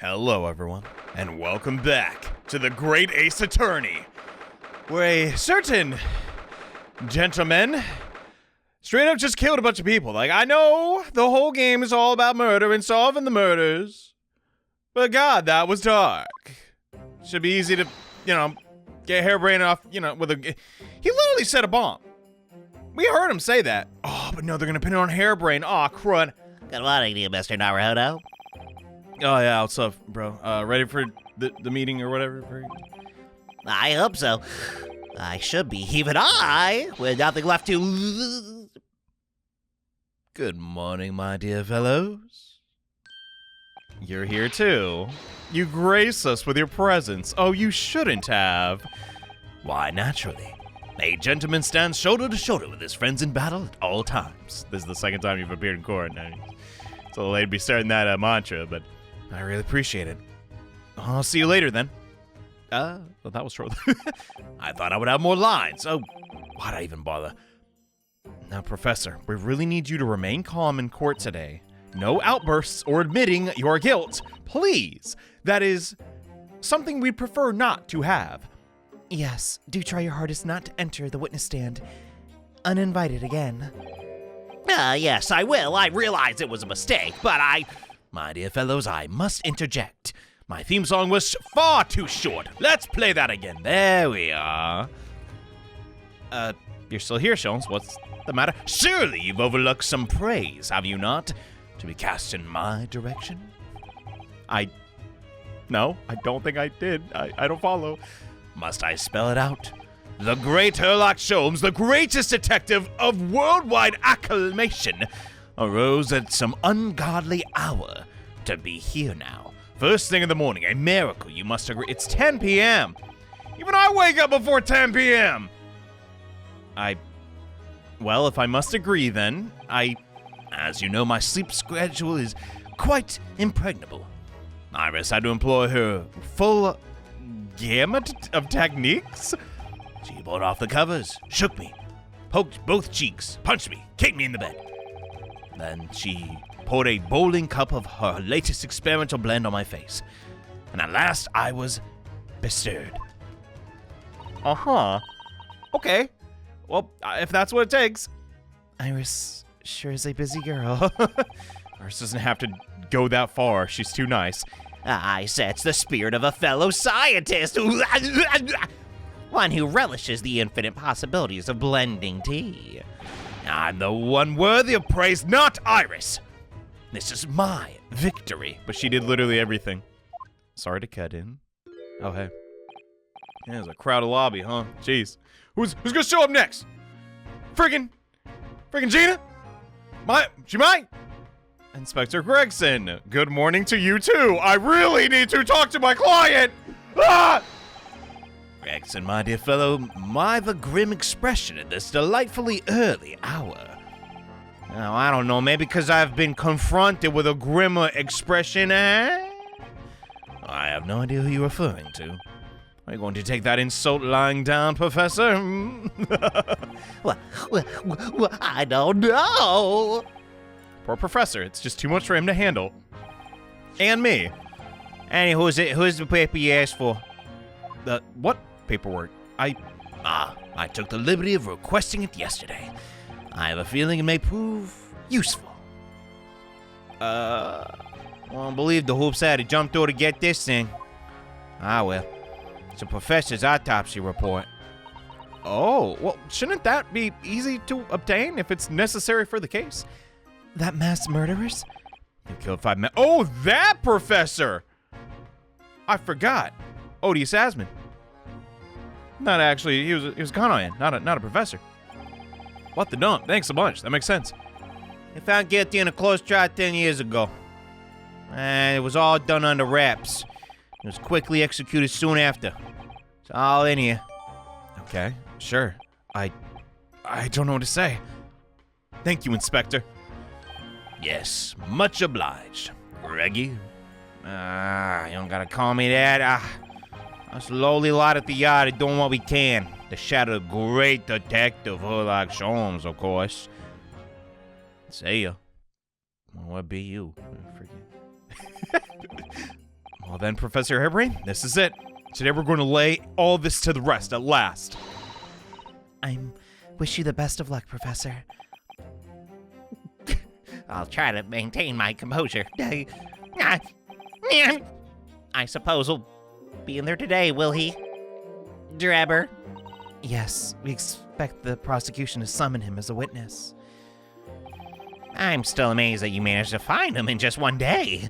Hello, everyone, and welcome back to the Great Ace Attorney, where a certain gentleman straight up just killed a bunch of people. Like, I know the whole game is all about murder and solving the murders, but God, that was dark. Should be easy to, get hairbrained off, with a... He literally set a bomb. We heard him say that. Oh, but no, they're gonna pin it on hairbrain. Aw, crud. Good morning to you, Mr. Roboto. Oh, yeah, what's up, bro? Ready for the meeting or whatever? I hope so. I should be, even I, with nothing left to... Good morning, my dear fellows. You're here, too. You grace us with your presence. Oh, you shouldn't have. Why, naturally. A gentleman stands shoulder to shoulder with his friends in battle at all times. This is the second time you've appeared in court. It's a little late to be starting that mantra, but I really appreciate it. I'll see you later, then. Well, that was short. I thought I would have more lines. Oh, why'd I even bother? Now, Professor, we really need you to remain calm in court today. No outbursts or admitting your guilt. Please. That is something we'd prefer not to have. Yes, do try your hardest not to enter the witness stand uninvited again. Yes, I will. I realize it was a mistake, but My dear fellows, I must interject. My theme song was far too short. Let's play that again. There we are. You're still here, Shones. What's the matter? Surely you've overlooked some praise, have you not? To be cast in my direction? No, I don't think I did. I don't follow. Must I spell it out? The great Sherlock Holmes, the greatest detective of worldwide acclamation, arose at some ungodly hour to be here now. First thing in the morning, a miracle, you must agree. It's 10 p.m. Even I wake up before 10 p.m. Well, if I must agree then, as you know, my sleep schedule is quite impregnable. Iris had to employ her full gamut of techniques. She pulled off the covers, shook me, poked both cheeks, punched me, kicked me in the bed. Then she poured a bowling cup of her latest experimental blend on my face. And at last, I was bestirred. Uh-huh. Okay. Well, if that's what it takes. Iris sure is a busy girl. Iris doesn't have to go that far. She's too nice. I sense the spirit of a fellow scientist. One who relishes the infinite possibilities of blending tea. I'm the one worthy of praise, not Iris. This is my victory. But she did literally everything. Sorry to cut in. Oh, hey. Yeah, there's a crowded lobby, huh? Jeez. Who's gonna show up next? Friggin' Gina? She might? Inspector Gregson, good morning to you too. I really need to talk to my client. Ah! Gregson, my dear fellow, the grim expression at this delightfully early hour. Now, I don't know, maybe because I've been confronted with a grimmer expression, eh? I have no idea who you're referring to. Are you going to take that insult lying down, Professor? Well, I don't know. Poor Professor, it's just too much for him to handle. And me. And who's the paper you asked for? What paperwork? I took the liberty of requesting it yesterday. I have a feeling it may prove useful. I don't believe the hoops had to jump through to get this thing. Well. It's a professor's autopsy report. Oh, well, shouldn't that be easy to obtain if it's necessary for the case? That mass murderers? He killed 5 men. Oh, that professor! I forgot. Odious Asman. Not actually, he was a con man, not a professor. What the dump? Thanks a bunch. That makes sense. He found guilty in a close trial 10 years ago. And it was all done under wraps. It was quickly executed soon after. It's all in here. Okay, sure. I don't know what to say. Thank you, Inspector. Yes, much obliged, Reggie. You don't gotta call me that. Us lowly lot at the yard are doing what we can to shadow the great detective Sherlock Holmes, of course. See ya. Well, what be you? then, Professor Hairbrain, this is it. Today we're going to lay all this to the rest at last. I wish you the best of luck, Professor. I'll try to maintain my composure. I suppose he'll be in there today, will he? Drebber? Yes, we expect the prosecution to summon him as a witness. I'm still amazed that you managed to find him in just one day.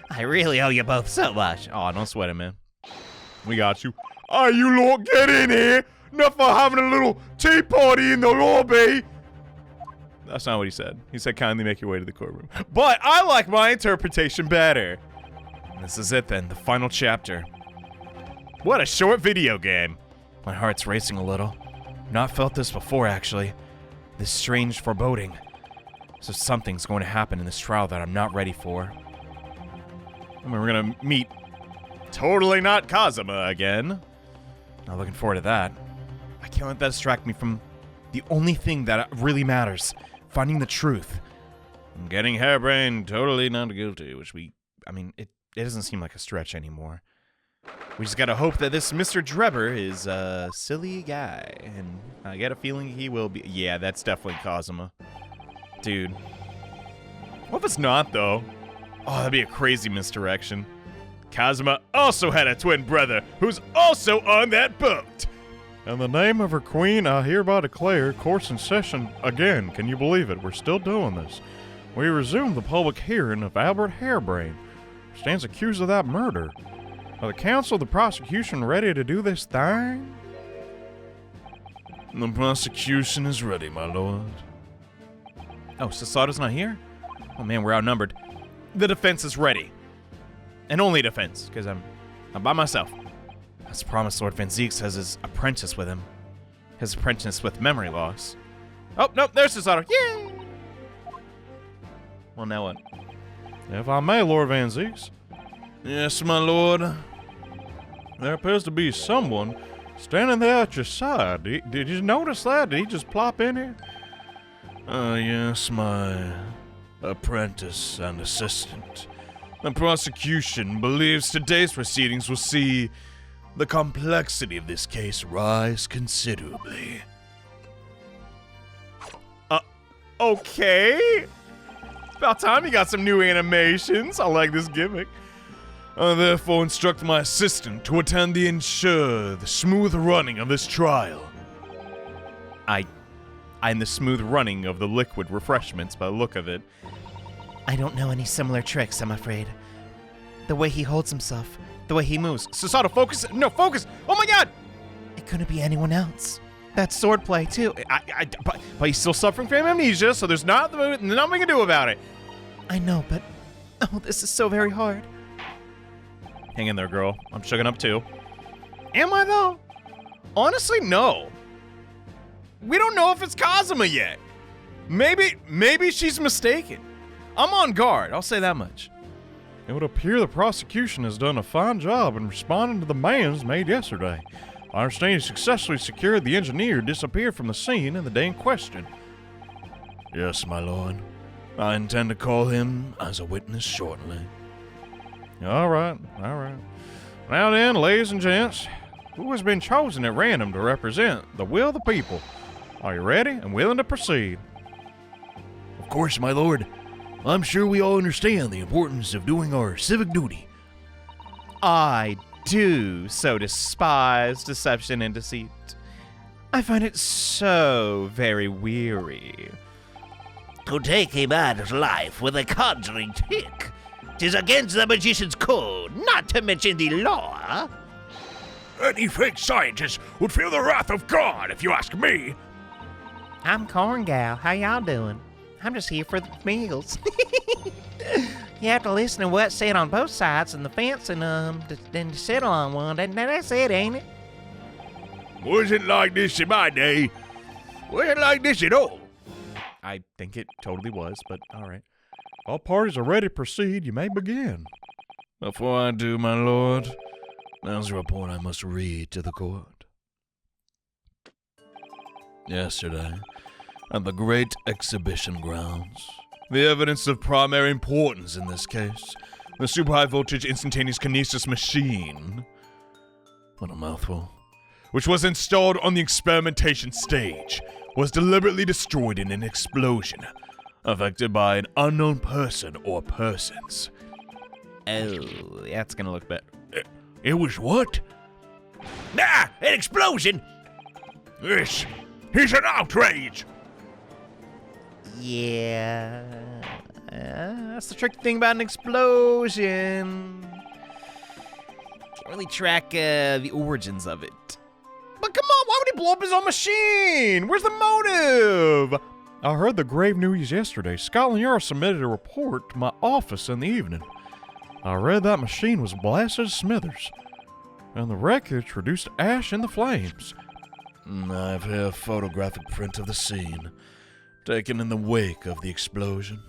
I really owe you both so much. Oh, don't sweat it, man. We got you. Ah, you lot, get in here! Not for having a little tea party in the lobby! That's not what he said. He said kindly make your way to the courtroom. But I like my interpretation better. This is it then, the final chapter. What a short video game. My heart's racing a little. Not felt this before, actually. This strange foreboding. So something's going to happen in this trial that I'm not ready for. I mean, we're gonna meet totally not Kazuma again. Not looking forward to that. I can't let that distract me from the only thing that really matters. Finding the truth. And getting Hairbrain totally not guilty, which it doesn't seem like a stretch anymore. We just gotta hope that this Mr. Drebber is a silly guy, and I get a feeling he will be. Yeah, that's definitely Kazuma. Dude. What if it's not, though? Oh, that'd be a crazy misdirection. Kazuma also had a twin brother, who's also on that boat! In the name of her queen, I hereby declare court's in session again. Can you believe it? We're still doing this. We resume the public hearing of Albert Hairbrain, who stands accused of that murder. Are the counsel of the prosecution ready to do this thing? The prosecution is ready, my lord. Oh, Sasato's not here? Oh man, we're outnumbered. The defense is ready. And only defense, because I'm by myself. As promised, Lord Van Zeeks has his apprentice with him. His apprentice with memory loss. Oh, nope, there's Sasato. Yay! Well, now what? If I may, Lord Van Zeeks. Yes, my lord. There appears to be someone standing there at your side. Did you notice that? Did he just plop in here? Yes, my apprentice and assistant. The prosecution believes today's proceedings will see the complexity of this case rise considerably. Okay. About time you got some new animations. I like this gimmick. I therefore instruct my assistant to attend to ensure the smooth running of this trial. I'm the smooth running of the liquid refreshments by the look of it. I don't know any similar tricks, I'm afraid. The way he holds himself, the way he moves. Sasato, focus! No, focus! Oh my god! It couldn't be anyone else. That's swordplay, too. But he's still suffering from amnesia, so there's nothing we can do about it. I know, but... Oh, this is so very hard. Hang in there, girl. I'm chugging up, too. Am I, though? Honestly, no. We don't know if it's Kazuma yet. Maybe she's mistaken. I'm on guard, I'll say that much. It would appear the prosecution has done a fine job in responding to the demands made yesterday. I understand you successfully secured the engineer who disappeared from the scene in the day in question. Yes, my lord. I intend to call him as a witness shortly. All right. Now then, ladies and gents, who has been chosen at random to represent the will of the people? Are you ready and willing to proceed? Of course, my lord. I'm sure we all understand the importance of doing our civic duty. I do so despise deception and deceit. I find it so very weary. To take a man's life with a conjuring trick, 'tis against the magician's code, not to mention the law. Any fake scientist would feel the wrath of God, if you ask me. I'm Corn Gal. How y'all doing? I'm just here for the meals. You have to listen to what's said on both sides and the fence and then to settle on one. That's it, ain't it? Wasn't like this in my day. Wasn't like this at all. I think it totally was, but all right. All parties are ready to proceed. You may begin. Before I do, my lord, there's a report I must read to the court. Yesterday, at the great exhibition grounds, the evidence of primary importance in this case The super high voltage instantaneous Kinesis machine, what a mouthful, which was installed on the experimentation stage, was deliberately destroyed in an explosion, affected by an unknown person or persons. Oh, that's gonna look better. It was what? Nah, an explosion! This is an outrage! Yeah. That's the tricky thing about an explosion. Can't really track the origins of it. But come on, why would he blow up his own machine? Where's the motive? I heard the grave news yesterday. Scotland Yard submitted a report to my office in the evening. I read that machine was blasted to smithers, and the wreckage reduced to ash in the flames. I have here a photographic print of the scene, taken in the wake of the explosion.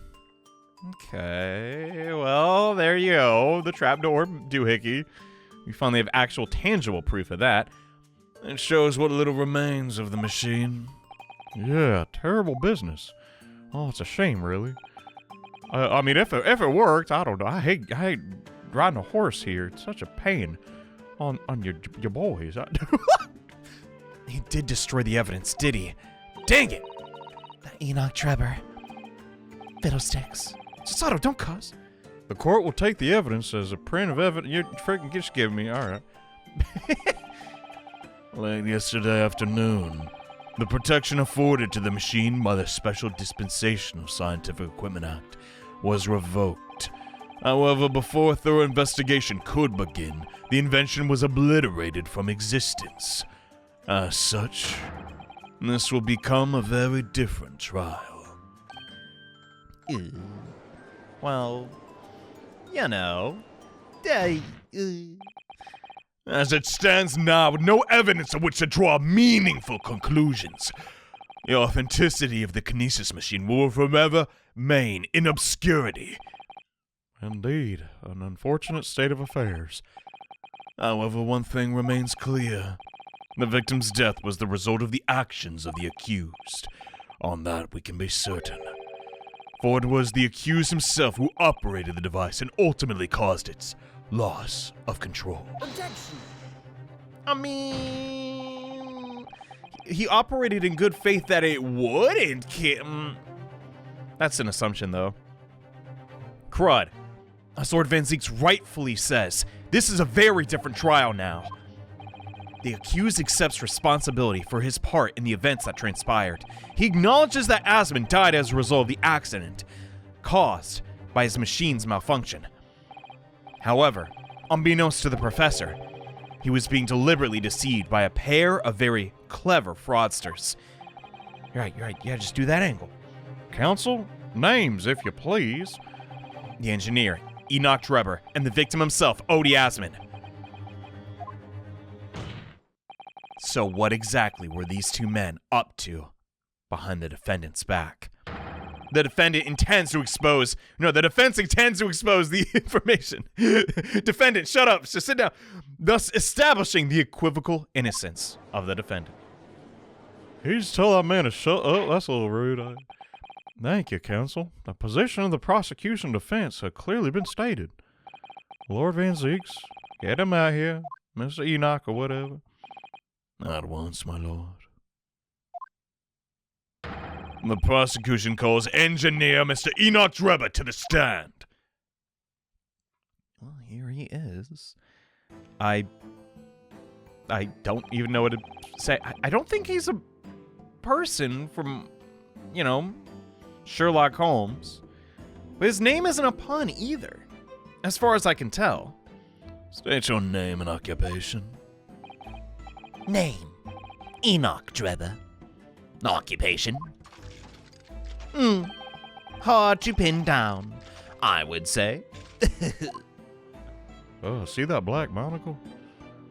Okay, well, there you go. The trapdoor doohickey. We finally have actual tangible proof of that. It shows what little remains of the machine. Yeah, terrible business. Oh, it's a shame, really. I mean, if it worked, I don't know. I hate riding a horse here. It's such a pain on your boys. He did destroy the evidence, did he? Dang it! That Enoch Drebber. Fiddlesticks. Susato, don't cuss. The court will take the evidence as a print of evidence. You freaking just give me. All right. Late yesterday afternoon, the protection afforded to the machine by the Special Dispensation of Scientific Equipment Act was revoked. However, before a thorough investigation could begin, the invention was obliterated from existence. As such, this will become a very different trial. Ew. Well, you know. As it stands now, with no evidence of which to draw meaningful conclusions, the authenticity of the Kinesis machine will forever remain in obscurity. Indeed, an unfortunate state of affairs. However, one thing remains clear. The victim's death was the result of the actions of the accused. On that we can be certain. For it was the accused himself who operated the device and ultimately caused its loss of control. I mean, he operated in good faith that it wouldn't kill. That's an assumption, though. Crud. Sword Van Zeeks rightfully says, this is a very different trial now. The accused accepts responsibility for his part in the events that transpired. He acknowledges that Asmund died as a result of the accident caused by his machine's malfunction. However, unbeknownst to the professor, he was being deliberately deceived by a pair of very clever fraudsters. You're right. Yeah, just do that angle. Counsel, names, if you please. The engineer, Enoch Drebber, and the victim himself, Odie Asmund. So what exactly were these two men up to behind the defendant's back? The defense intends to expose the information. Defendant, shut up, just sit down. Thus establishing the equivocal innocence of the defendant. You just tell that man to shut up. That's a little rude. Thank you, counsel. The position of the prosecution defense had clearly been stated. Lord Van Zeeks, get him out here. Mr. Enoch or whatever. At once, my lord. The prosecution calls engineer Mr. Enoch Drebber to the stand. Well, here he is. I don't even know what to say. I don't think he's a person from, Sherlock Holmes. But his name isn't a pun either, as far as I can tell. State your name and occupation. Name, Enoch Drebber. Occupation? Hard to pin down, I would say. Oh, see that black monocle?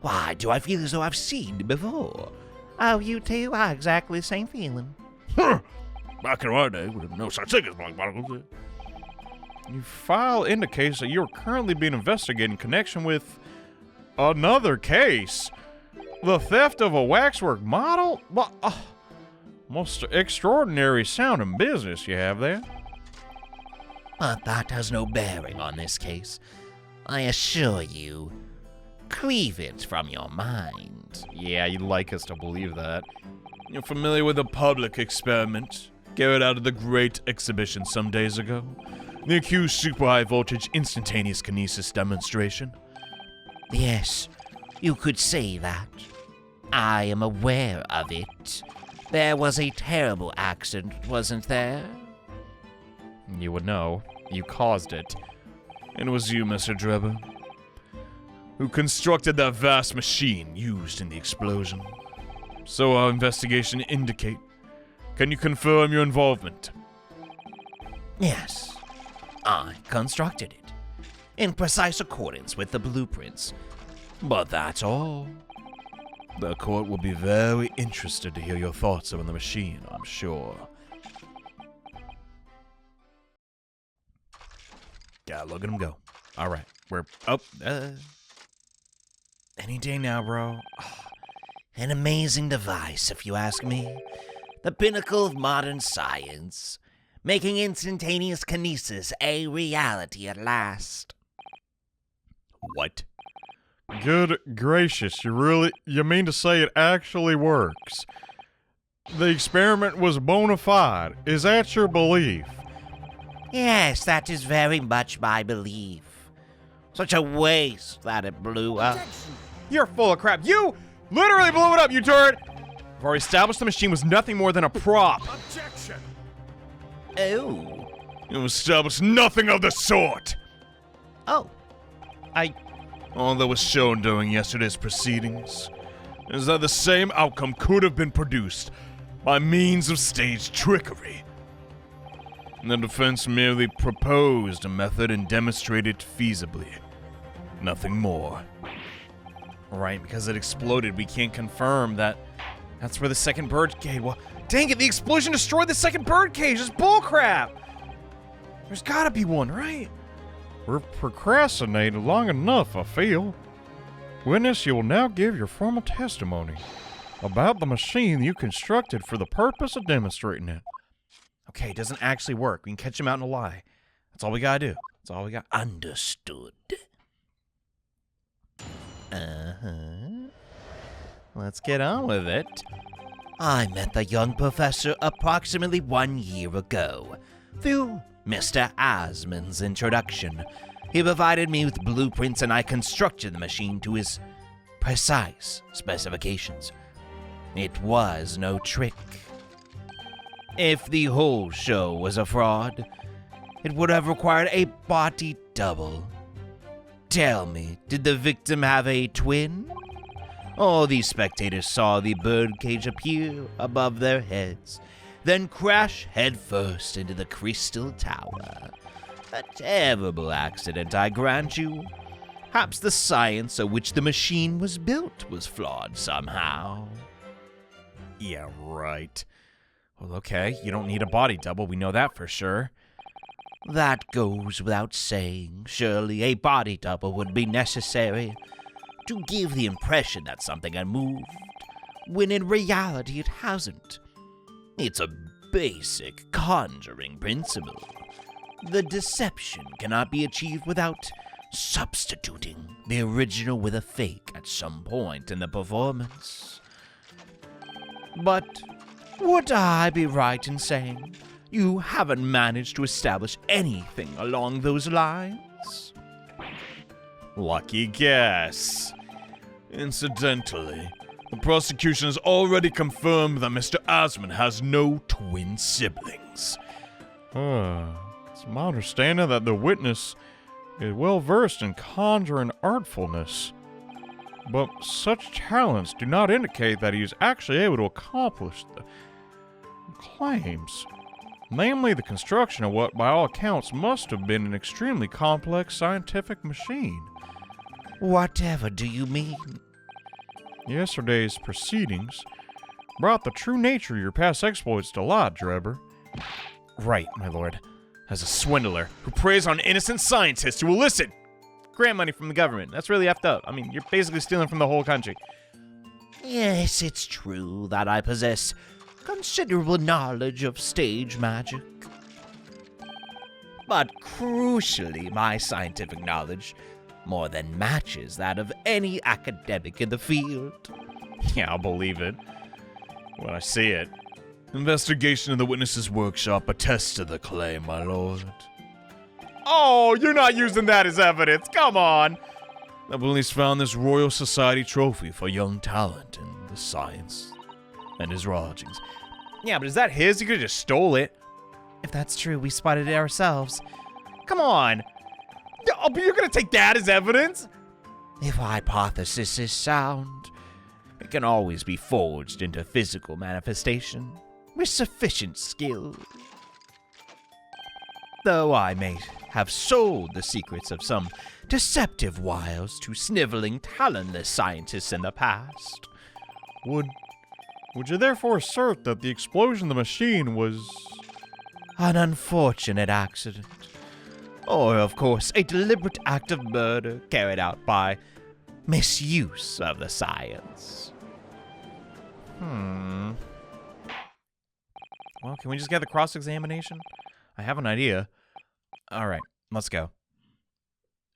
Why do I feel as though I've seen it before? Oh, you too? I exactly the same feeling. Back in our day, we had no such thing as black monocles. Your file indicates that you're currently being investigated in connection with another case. The theft of a waxwork model? Most extraordinary sounding business you have there. But that has no bearing on this case. I assure you, cleave it from your mind. Yeah, you'd like us to believe that. You're familiar with the public experiment carried out at the Great Exhibition some days ago? The accused super high voltage instantaneous kinesis demonstration? Yes, you could say that. I am aware of it. There was a terrible accident, wasn't there? You would know. You caused it. It was you, Mr. Drebber, who constructed that vast machine used in the explosion. So our investigation indicate. Can you confirm your involvement? Yes, I constructed it, in precise accordance with the blueprints. But that's all. The court will be very interested to hear your thoughts on the machine, I'm sure. God, look at him go. All right, we're up. Any day now, bro. An amazing device, if you ask me. The pinnacle of modern science, making instantaneous kinesis a reality at last. What? Good gracious, you mean to say it actually works? The experiment was bona fide. Is that your belief? Yes, that is very much my belief. Such a waste that it blew up. You're full of crap. You literally blew it up, you turd! I've already established the machine was nothing more than a prop. Objection! Oh. You established nothing of the sort! Oh. All that was shown during yesterday's proceedings is that the same outcome could have been produced by means of staged trickery. The defense merely proposed a method and demonstrated it feasibly. Nothing more. Right, because it exploded, we can't confirm that that's where the second bird cage. Well, dang it, the explosion destroyed the second bird cage. It's bullcrap. There's gotta be one, right? We're procrastinating long enough, I feel. Witness, you will now give your formal testimony about the machine you constructed for the purpose of demonstrating it. Okay, it doesn't actually work. We can catch him out in a lie. That's all we gotta do. That's all we got. Understood. Let's get on with it. I met the young professor approximately 1 year ago, through Mr. Osmond's introduction. He provided me with blueprints and I constructed the machine to his precise specifications. It was no trick. If the whole show was a fraud, it would have required a body double. Tell me, did the victim have a twin? All these spectators saw the birdcage appear above their heads, then crash headfirst into the crystal tower. A terrible accident, I grant you. Perhaps the science of which the machine was built was flawed somehow. Yeah, right. Well, okay, you don't need a body double, we know that for sure. That goes without saying. Surely a body double would be necessary to give the impression that something had moved, when in reality it hasn't. It's a basic conjuring principle. The deception cannot be achieved without substituting the original with a fake at some point in the performance. But would I be right in saying you haven't managed to establish anything along those lines? Lucky guess. Incidentally, the prosecution has already confirmed that Mr. Osmond has no twin siblings. It's my understanding that the witness is well versed in conjuring artfulness, but such talents do not indicate that he is actually able to accomplish the claims, namely the construction of what by all accounts must have been an extremely complex scientific machine. Whatever do you mean? Yesterday's proceedings brought the true nature of your past exploits to light, Drebber. Right, my lord. As a swindler who preys on innocent scientists who elicit grant money from the government. That's really effed up. I mean, you're basically stealing from the whole country. Yes, it's true that I possess considerable knowledge of stage magic. But crucially, my scientific knowledge more than matches that of any academic in the field. Yeah, I'll believe it when I see it. Investigation of the witness's workshop attests to the claim, my lord. Oh, you're not using that as evidence. Come on. The police found this Royal Society trophy for young talent in the science and his lodgings. Yeah, but is that his? You could have just stole it. If that's true, we spotted it ourselves. Come on. Oh, but you're going to take that as evidence? If a hypothesis is sound, it can always be forged into physical manifestation with sufficient skill. Though I may have sold the secrets of some deceptive wiles to sniveling, talentless scientists in the past. Would you therefore assert that the explosion of the machine was... An unfortunate accident. Or, of course, a deliberate act of murder carried out by misuse of the science. Well, can we just get the cross-examination? I have an idea. All right, let's go.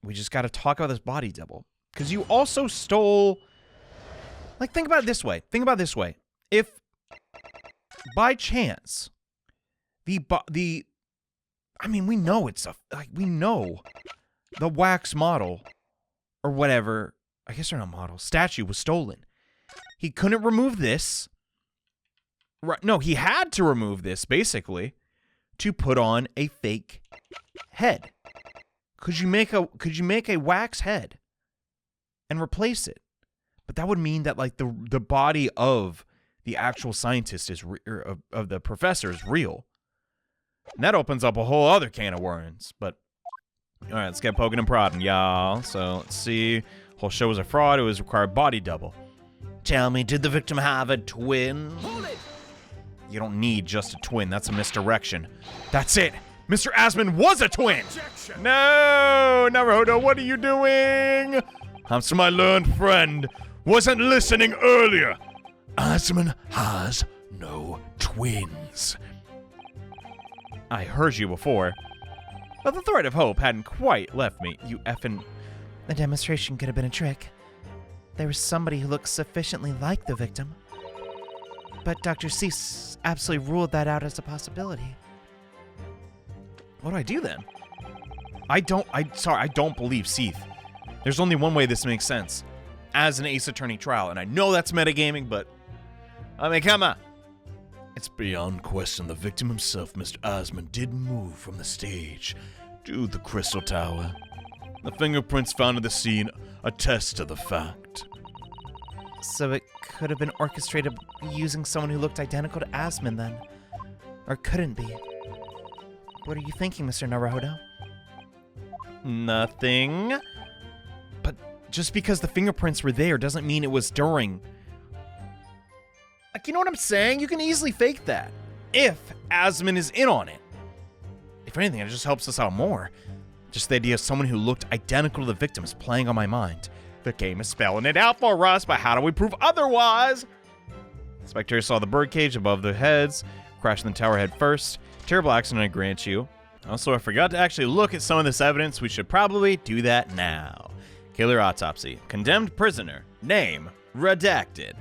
We just got to talk about this body double. Because you also stole... Like, think about it this way. Think about it this way. If, by chance, I mean, we know it's we know the wax model, or whatever, I guess they're not models, statue was stolen. He couldn't remove this. Right, no, he had to remove this, basically, to put on a fake head. Could you make a wax head and replace it? But that would mean that, like, the body of the actual scientist of the professor is real. And that opens up a whole other can of worms. But, all right, let's get poking and prodding, y'all. So, let's see. Whole show was a fraud. It was required body double. Tell me, did the victim have a twin? You don't need just a twin. That's a misdirection. That's it. Mr. Asman was a twin. Objection. No, Naruto, what are you doing? So my learned friend wasn't listening earlier. Asman has no twins. I heard you before. But the thread of hope hadn't quite left me, you effing... The demonstration could have been a trick. There was somebody who looked sufficiently like the victim. But Dr. Cease absolutely ruled that out as a possibility. What do I do then? I don't believe Seath. There's only one way this makes sense. As an Ace Attorney trial, and I know that's metagaming, but... I mean, come on. It's beyond question the victim himself, Mr. Osmond, did move from the stage to the Crystal Tower. The fingerprints found at the scene attest to the fact. So it could have been orchestrated using someone who looked identical to Asman then. Or couldn't be. What are you thinking, Mr. Naruto? Nothing. But just because the fingerprints were there doesn't mean it was during. Like, you know what I'm saying? You can easily fake that. If Asman is in on it. If anything, it just helps us out more. Just the idea of someone who looked identical to the victim is playing on my mind. The game is spelling it out for us, but how do we prove otherwise? Spectators saw the birdcage above their heads, crashed in the tower head first. Terrible accident, I grant you. Also, I forgot to actually look at some of this evidence. We should probably do that now. Killer autopsy. Condemned prisoner. Name. Redacted.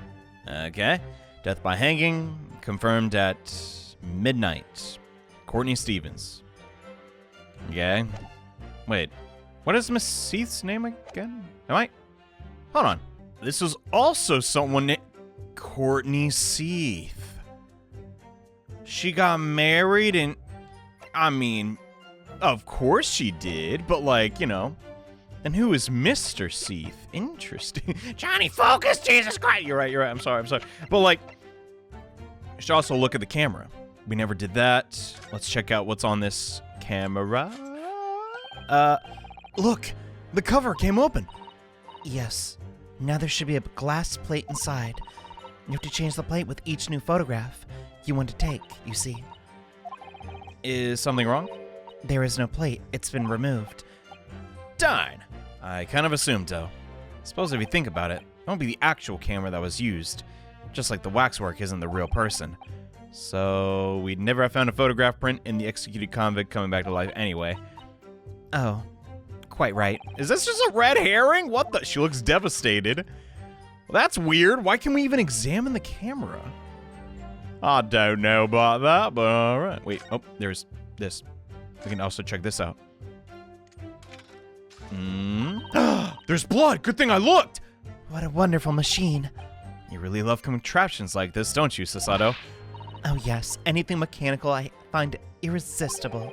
Okay. Death by hanging. Confirmed at midnight. Courtney Stevens. Okay. Wait. What is Miss Seath's name again? Hold on. This was also someone named Courtney Seath. She got married and... I mean, of course she did, but like, you know. And who is Mr. Seath? Interesting. Johnny, focus! Jesus Christ! You're right. I'm sorry. But like, you should also look at the camera. We never did that. Let's check out what's on this camera. Look! The cover came open. Yes. Now there should be a glass plate inside. You have to change the plate with each new photograph you want to take, you see. Is something wrong? There is no plate. It's been removed. Darn. I kind of assumed so. Suppose if you think about it, it won't be the actual camera that was used. Just like the waxwork isn't the real person. So we'd never have found a photograph print in the executed convict coming back to life anyway. Oh. quite right. Is this just a red herring? What the? She looks devastated. Well, that's weird. Why can we even examine the camera? I don't know about that, but all right. Wait, oh, there's this. We can also check this out. There's blood. Good thing I looked. What a wonderful machine. You really love contraptions like this, don't you, Sasato? Oh yes, anything mechanical I find irresistible.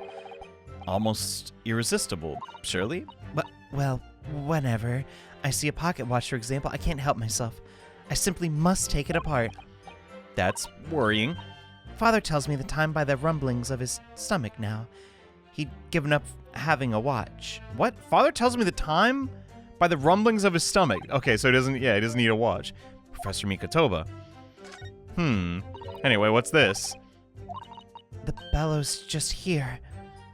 Almost irresistible, surely? But, well, whenever I see a pocket watch, for example, I can't help myself. I simply must take it apart. That's worrying. Father tells me the time by the rumblings of his stomach now. He'd given up having a watch. What? Father tells me the time by the rumblings of his stomach. Okay, so he doesn't need a watch. Professor Mikotoba. Anyway, what's this? The bellows just here.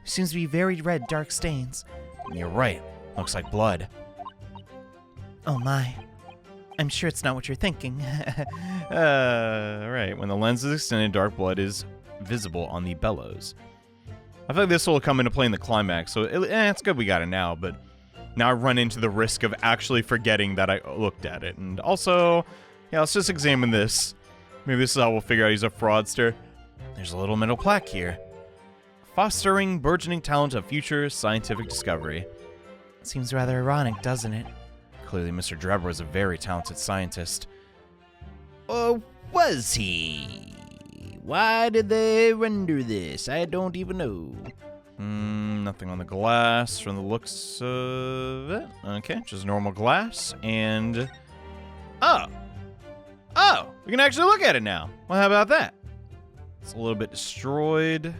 Seems to be very red, dark stains. You're right. Looks like blood. Oh my. I'm sure it's not what you're thinking. Right. When the lens is extended, dark blood is visible on the bellows. I feel like this will come into play in the climax, so it's good we got it now, but now I run into the risk of actually forgetting that I looked at it. And also, yeah, let's just examine this. Maybe this is how we'll figure out he's a fraudster. There's a little metal plaque here. Fostering burgeoning talent of future scientific discovery. Seems rather ironic, doesn't it? Clearly, Mr. Drebber was a very talented scientist. Or was he? Why did they render this? I don't even know. Nothing on the glass from the looks of it. Okay, just normal glass. And... Oh! We can actually look at it now. Well, how about that? It's a little bit destroyed.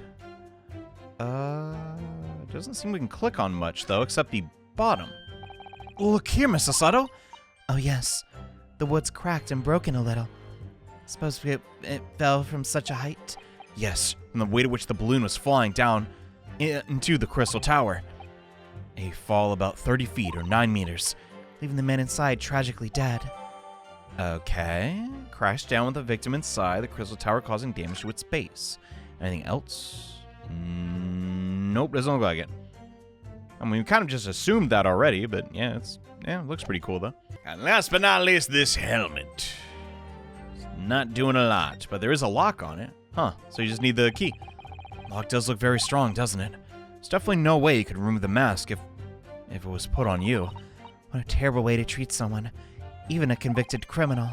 It doesn't seem we can click on much, though, except the bottom. Look here, Miss Sasato. Oh yes. The wood's cracked and broken a little. Suppose it fell from such a height? Yes, from the weight at which the balloon was flying down into the crystal tower. A fall about 30 feet or 9 meters. Leaving the man inside tragically dead. Okay. Crashed down with the victim inside the crystal tower, causing damage to its base. Anything else? Nope, doesn't look like it. I mean, we kind of just assumed that already, but yeah, it looks pretty cool though. And last but not least, this helmet. It's not doing a lot, but there is a lock on it. Huh, so you just need the key. Lock does look very strong, doesn't it? There's definitely no way you could remove the mask if it was put on you. What a terrible way to treat someone, even a convicted criminal.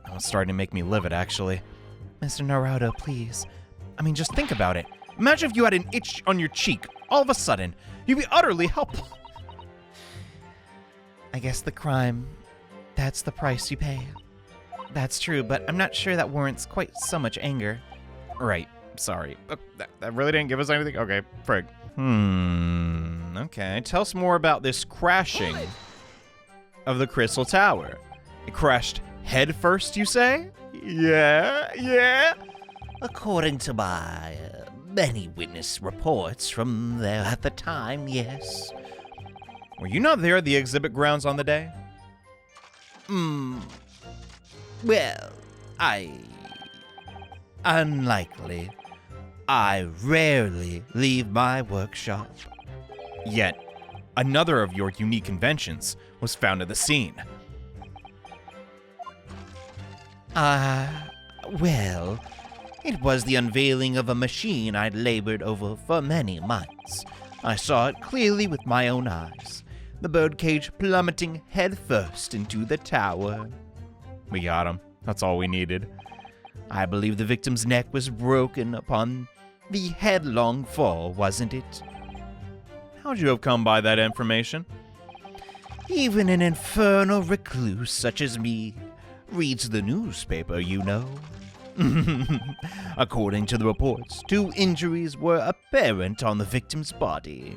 That was starting to make me livid, actually. Mr. Naruto, please. I mean, just think about it. Imagine if you had an itch on your cheek. All of a sudden, you'd be utterly helpless. I guess the crime, that's the price you pay. That's true, but I'm not sure that warrants quite so much anger. Right. Sorry. That really didn't give us anything? Okay, frig. Okay. Tell us more about this crashing of the crystal tower. It crashed head first, you say? Yeah. According to my many witness reports from there at the time, yes. Were you not there at the exhibit grounds on the day? Well, unlikely. I rarely leave my workshop. Yet, another of your unique inventions was found at the scene. Well, it was the unveiling of a machine I'd labored over for many months. I saw it clearly with my own eyes. The birdcage plummeting headfirst into the tower. We got him. That's all we needed. I believe the victim's neck was broken upon the headlong fall, wasn't it? How'd you have come by that information? Even an infernal recluse such as me reads the newspaper, you know. According to the reports, 2 injuries were apparent on the victim's body.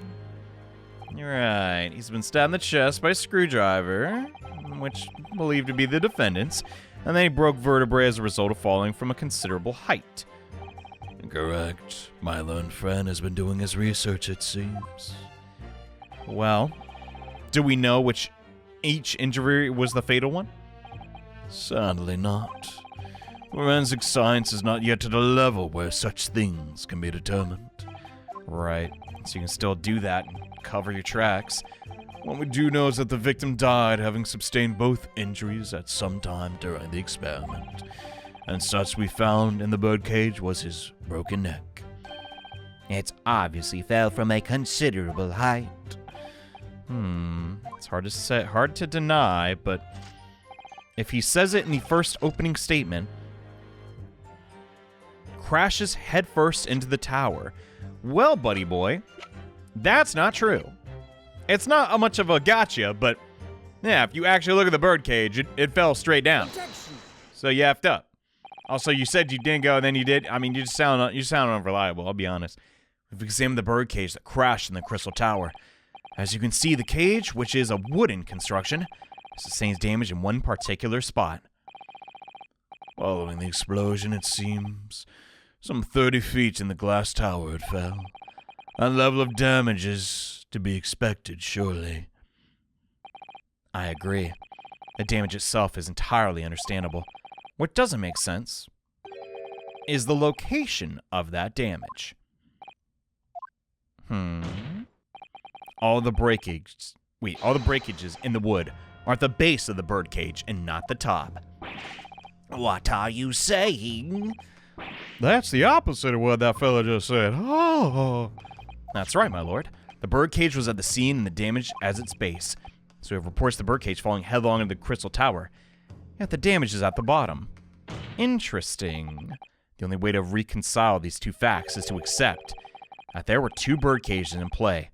You're right. He's been stabbed in the chest by a screwdriver, which believed to be the defendant's, and then he broke vertebrae as a result of falling from a considerable height. Correct. My learned friend has been doing his research, it seems. Well, do we know which each injury was the fatal one? Sadly not. Forensic science is not yet at a level where such things can be determined. Right. So you can still do that and cover your tracks. What we do know is that the victim died having sustained both injuries at some time during the experiment. And such we found in the birdcage was his broken neck. It's obviously fell from a considerable height. It's hard to say, hard to deny, but if he says it in the first opening statement, crashes headfirst into the tower. Well, buddy boy, that's not true. It's not much of a gotcha, but yeah, if you actually look at the birdcage, it fell straight down. So you effed up. Also, you said you didn't go, and then you did. I mean, you sound unreliable, I'll be honest. We've examined the birdcage that crashed in the Crystal Tower. As you can see, the cage, which is a wooden construction, sustains damage in one particular spot. Following the explosion, it seems, some 30 feet in the glass tower it fell. That level of damage is to be expected, surely. I agree. The damage itself is entirely understandable. What doesn't make sense is the location of that damage. All the breakages in the wood are at the base of the birdcage and not the top. What are you saying? That's the opposite of what that fella just said. Oh. That's right, my lord. The birdcage was at the scene and the damage as its base. So we have reports the birdcage falling headlong into the Crystal Tower. Yet the damage is at the bottom. Interesting. The only way to reconcile these two facts is to accept that there were two birdcages in play,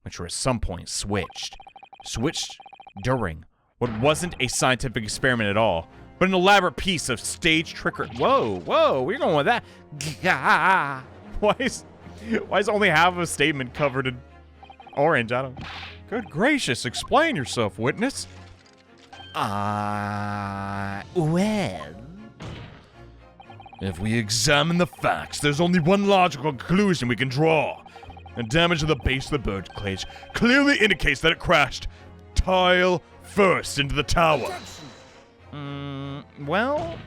which were at some point switched. Switched during what wasn't a scientific experiment at all, but an elaborate piece of stage trickery. Whoa, we're going with that. Gah. Why is only half of a statement covered in orange? I don't. Good gracious, explain yourself, witness. Well. If we examine the facts, there's only one logical conclusion we can draw. The damage of the base of the birdcage clearly indicates that it crashed tile first into the tower. Well,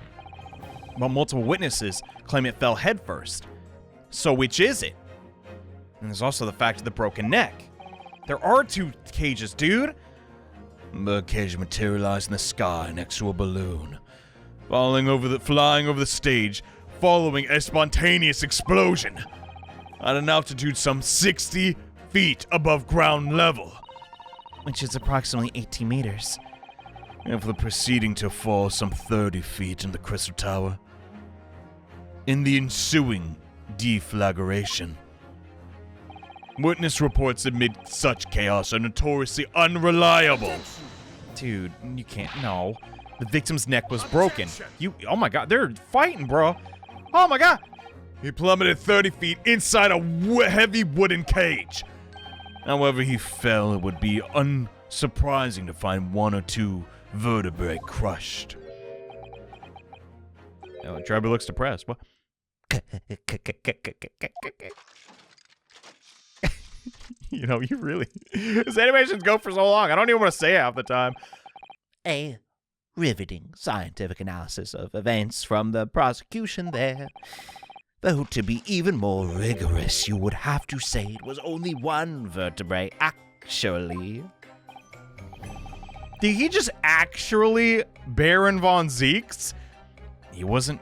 multiple witnesses claim it fell headfirst. So which is it? And there's also the fact of the broken neck. There are two cages, dude. The birdcage materialized in the sky next to a balloon, flying over the stage, following a spontaneous explosion at an altitude some 60 feet above ground level, which is approximately 18 meters. and for the proceeding to fall some 30 feet in the Crystal Tower. In the ensuing deflagration, witness reports amid such chaos are notoriously unreliable. Dude, you can't. No. The victim's neck was broken. Oh my god, they're fighting, bro. Oh my god. He plummeted 30 feet inside a heavy wooden cage. However he fell, it would be unsurprising to find one or two vertebrae crushed. Oh, Drebber looks depressed. What? You know, you really... This animations go for so long. I don't even want to say it half the time. A riveting scientific analysis of events from the prosecution there. Though to be even more rigorous, you would have to say it was only one vertebrae, actually. Did he just actually Baron von Zeeks? He wasn't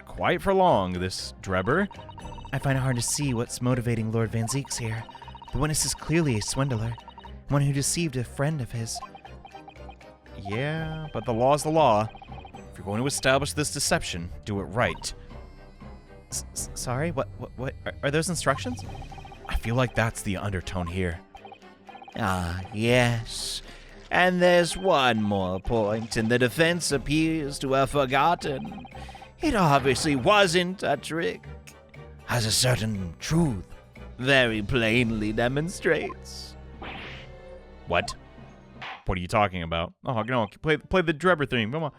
quite for long, this Drebber. I find it hard to see what's motivating Lord Van Zeeks here. The witness is clearly a swindler, one who deceived a friend of his. Yeah, but the law is the law. If you're going to establish this deception, do it right. Sorry, what are those instructions? I feel like that's the undertone here. Ah, yes. And there's one more point, and the defense appears to have forgotten. It obviously wasn't a trick, as a certain truth very plainly demonstrates. What? What are you talking about? Oh, no, play the Drebber theme. Come on.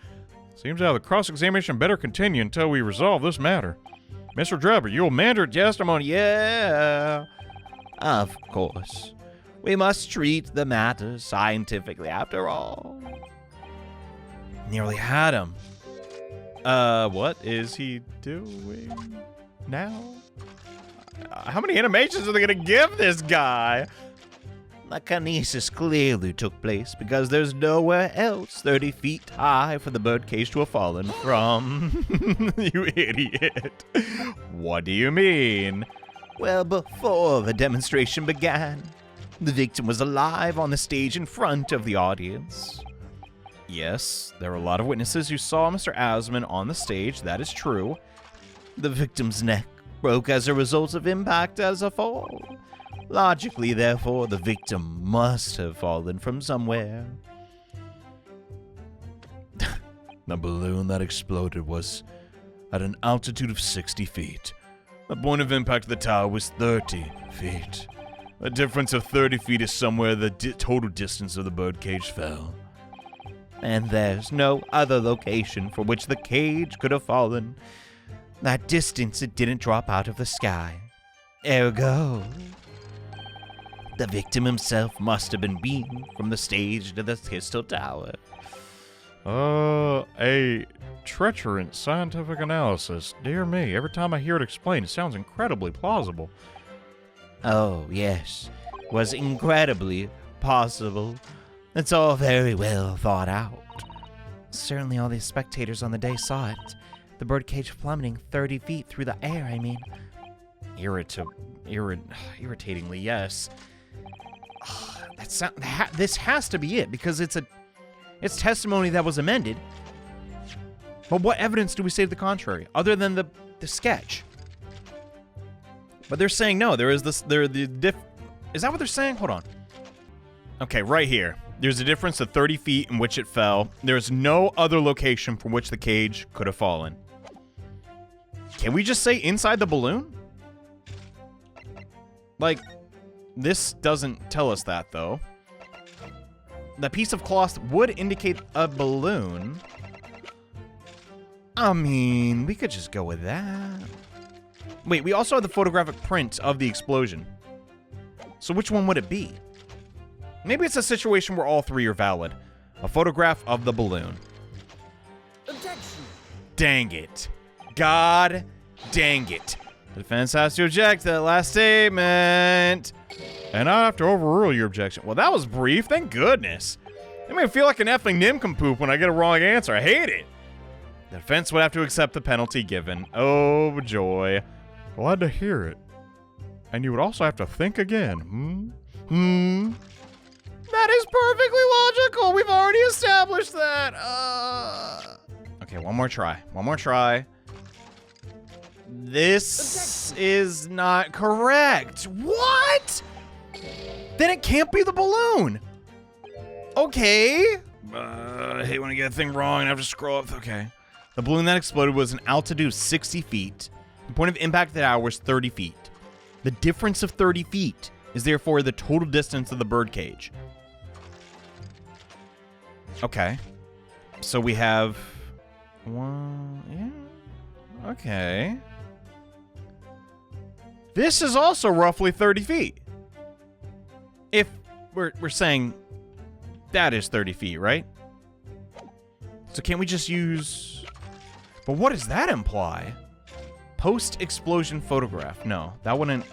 Seems how the cross-examination better continue until we resolve this matter. Mr. Drebber, you'll mandate testimony. Yeah. Of course. We must treat the matter scientifically after all. Nearly had him. What is he doing now? How many animations are they gonna give this guy? The Kinesis clearly took place because there's nowhere else 30 feet high for the birdcage to have fallen from. You idiot. What do you mean? Well, before the demonstration began, the victim was alive on the stage in front of the audience. Yes, there were a lot of witnesses who saw Mr. Asman on the stage. That is true. The victim's neck broke as a result of impact as a fall. Logically, therefore, the victim must have fallen from somewhere. The balloon that exploded was at an altitude of 60 feet. The point of impact of the tower was 30 feet. A difference of 30 feet is somewhere the total distance of the birdcage fell. And there's no other location for which the cage could have fallen. That distance, it didn't drop out of the sky. Ergo, the victim himself must have been beamed from the stage to the crystal tower. A treacherous scientific analysis. Dear me, every time I hear it explained, it sounds incredibly plausible. Oh, yes, was incredibly possible. It's all very well thought out. Certainly all the spectators on the day saw it. The birdcage plummeting 30 feet through the air, I mean. Irritatingly, yes. This has to be it, because it's testimony that was amended. But what evidence do we say to the contrary, other than the sketch? But they're saying no. Is that what they're saying? Hold on. Okay, right here. There's a difference of 30 feet in which it fell. There's no other location from which the cage could have fallen. Can we just say inside the balloon? Like, this doesn't tell us that, though. The piece of cloth would indicate a balloon. I mean, we could just go with that. Wait, we also have the photographic print of the explosion. So which one would it be? Maybe it's a situation where all three are valid. A photograph of the balloon. Objection. Dang it. God dang it. The defense has to object to that last statement. And I have to overrule your objection. Well, that was brief. Thank goodness. I mean, I feel like an effing nincompoop when I get a wrong answer. I hate it. The defense would have to accept the penalty given. Oh, joy. Glad to hear it. And you would also have to think again. That is perfectly logical. We've already established that. Okay, one more try. One more try. This is not correct. What? Then it can't be the balloon. Okay. I hate when I get a thing wrong and I have to scroll up. Okay. The balloon that exploded was an altitude of 60 feet. The point of impact of the tower was 30 feet. The difference of 30 feet is therefore the total distance of the birdcage. Okay. So we have one. Yeah. Okay. This is also roughly 30 feet. If we're saying that is 30 feet, right? So can't we just use... But what does that imply? Post-explosion photograph. No, that wouldn't...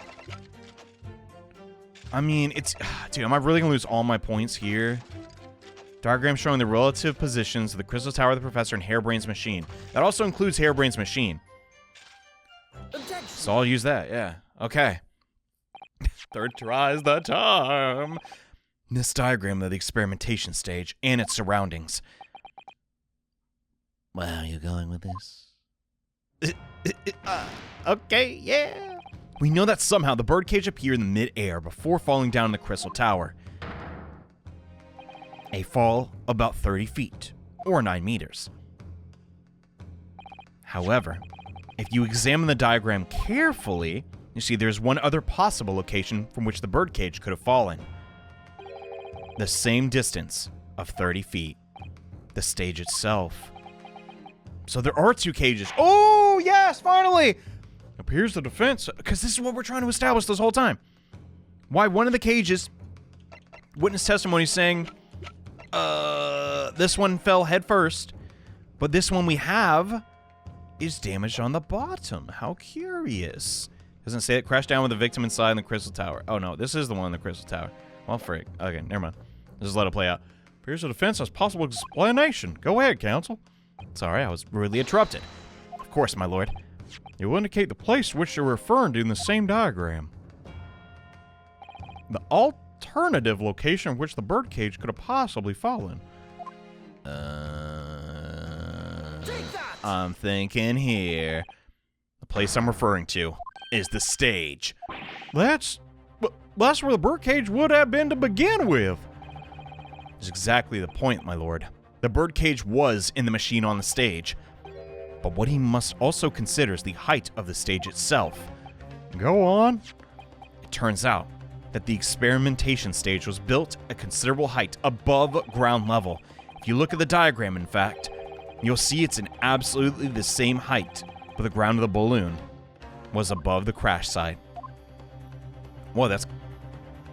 I mean, it's... Dude, am I really going to lose all my points here? Diagram showing the relative positions of the Crystal Tower, the Professor, and Harebrain's machine. That also includes Harebrain's machine. Objection. So I'll use that, yeah. Okay. Third try's the charm. This diagram of the experimentation stage and its surroundings. Where are you going with this? Okay, yeah. We know that somehow the birdcage appeared in mid-air before falling down in the Crystal Tower. A fall about 30 feet, or 9 meters. However, if you examine the diagram carefully, you see there's one other possible location from which the birdcage could have fallen. The same distance of 30 feet. The stage itself. So there are two cages. Oh, yes, finally! Appears the defense, because this is what we're trying to establish this whole time. Why one of the cages, witness testimony saying, this one fell head first, but this one we have is damaged on the bottom. How curious. Doesn't say it crashed down with the victim inside the crystal tower. Oh no, this is the one in the crystal tower. Well, frick. Okay, never mind. Just let it play out. Appears the defense has possible explanation. Go ahead, counsel. Sorry, I was rudely interrupted. Of course, my lord. It will indicate the place to which you're referring to in the same diagram. The alternative location in which the birdcage could have possibly fallen. I'm thinking here. The place I'm referring to is the stage. That's where the birdcage would have been to begin with. That's exactly the point, my lord. The birdcage was in the machine on the stage. But what he must also consider is the height of the stage itself. Go on. It turns out that the experimentation stage was built at considerable height above ground level. If you look at the diagram, in fact, you'll see it's in absolutely the same height, but the ground of the balloon was above the crash site. Well, that's...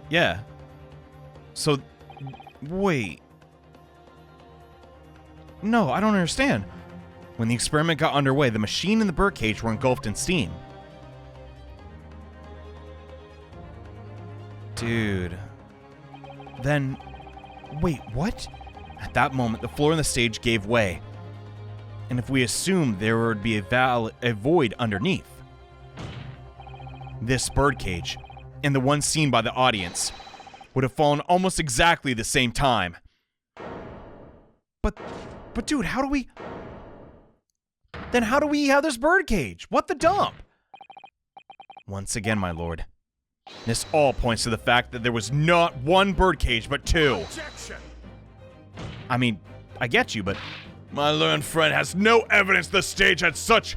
yeah. So, wait. No, I don't understand. When the experiment got underway, the machine and the birdcage were engulfed in steam. Dude. Then... wait, what? At that moment, the floor in the stage gave way. And if we assume there would be a void underneath, this birdcage, and the one seen by the audience, would have fallen almost exactly the same time. But dude, how do we... then how do we have this birdcage? What the dump? Once again, my lord, this all points to the fact that there was not one birdcage, but two. Objection! I mean, I get you, but My learned friend has no evidence the stage had such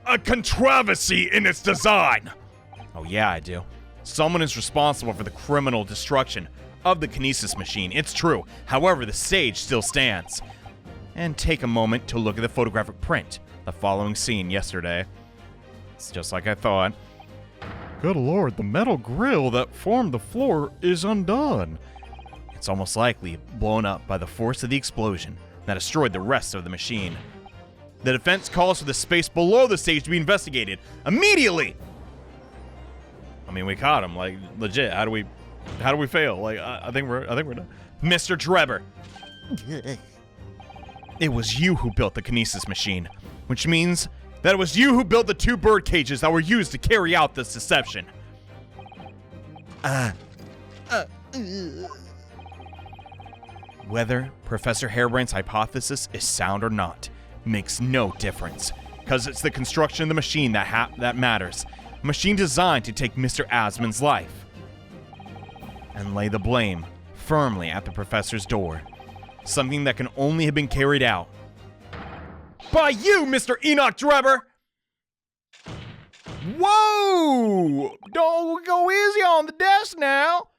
a controversy in its design. oh yeah, I do. Someone is responsible for the criminal destruction of the Kinesis machine. It's true. However, the stage still stands. And take a moment to look at the photographic print. The following scene yesterday. It's just like I thought. Good lord, the metal grill that formed the floor is undone. It's almost likely blown up by the force of the explosion that destroyed the rest of the machine. The defense calls for the space below the stage to be investigated immediately. I mean, we caught him, like, legit. How do we fail? Like, I think we're done. Mr. Drebber. It was you who built the Kinesis machine, which means that it was you who built the two bird cages that were used to carry out this deception. Whether Professor Harebrain's hypothesis is sound or not makes no difference, because it's the construction of the machine that matters. A machine designed to take Mr. Asmon's life and lay the blame firmly at the professor's door. Something that can only have been carried out by you, Mr. Enoch Drebber! Whoa! Don't go easy on the desk now!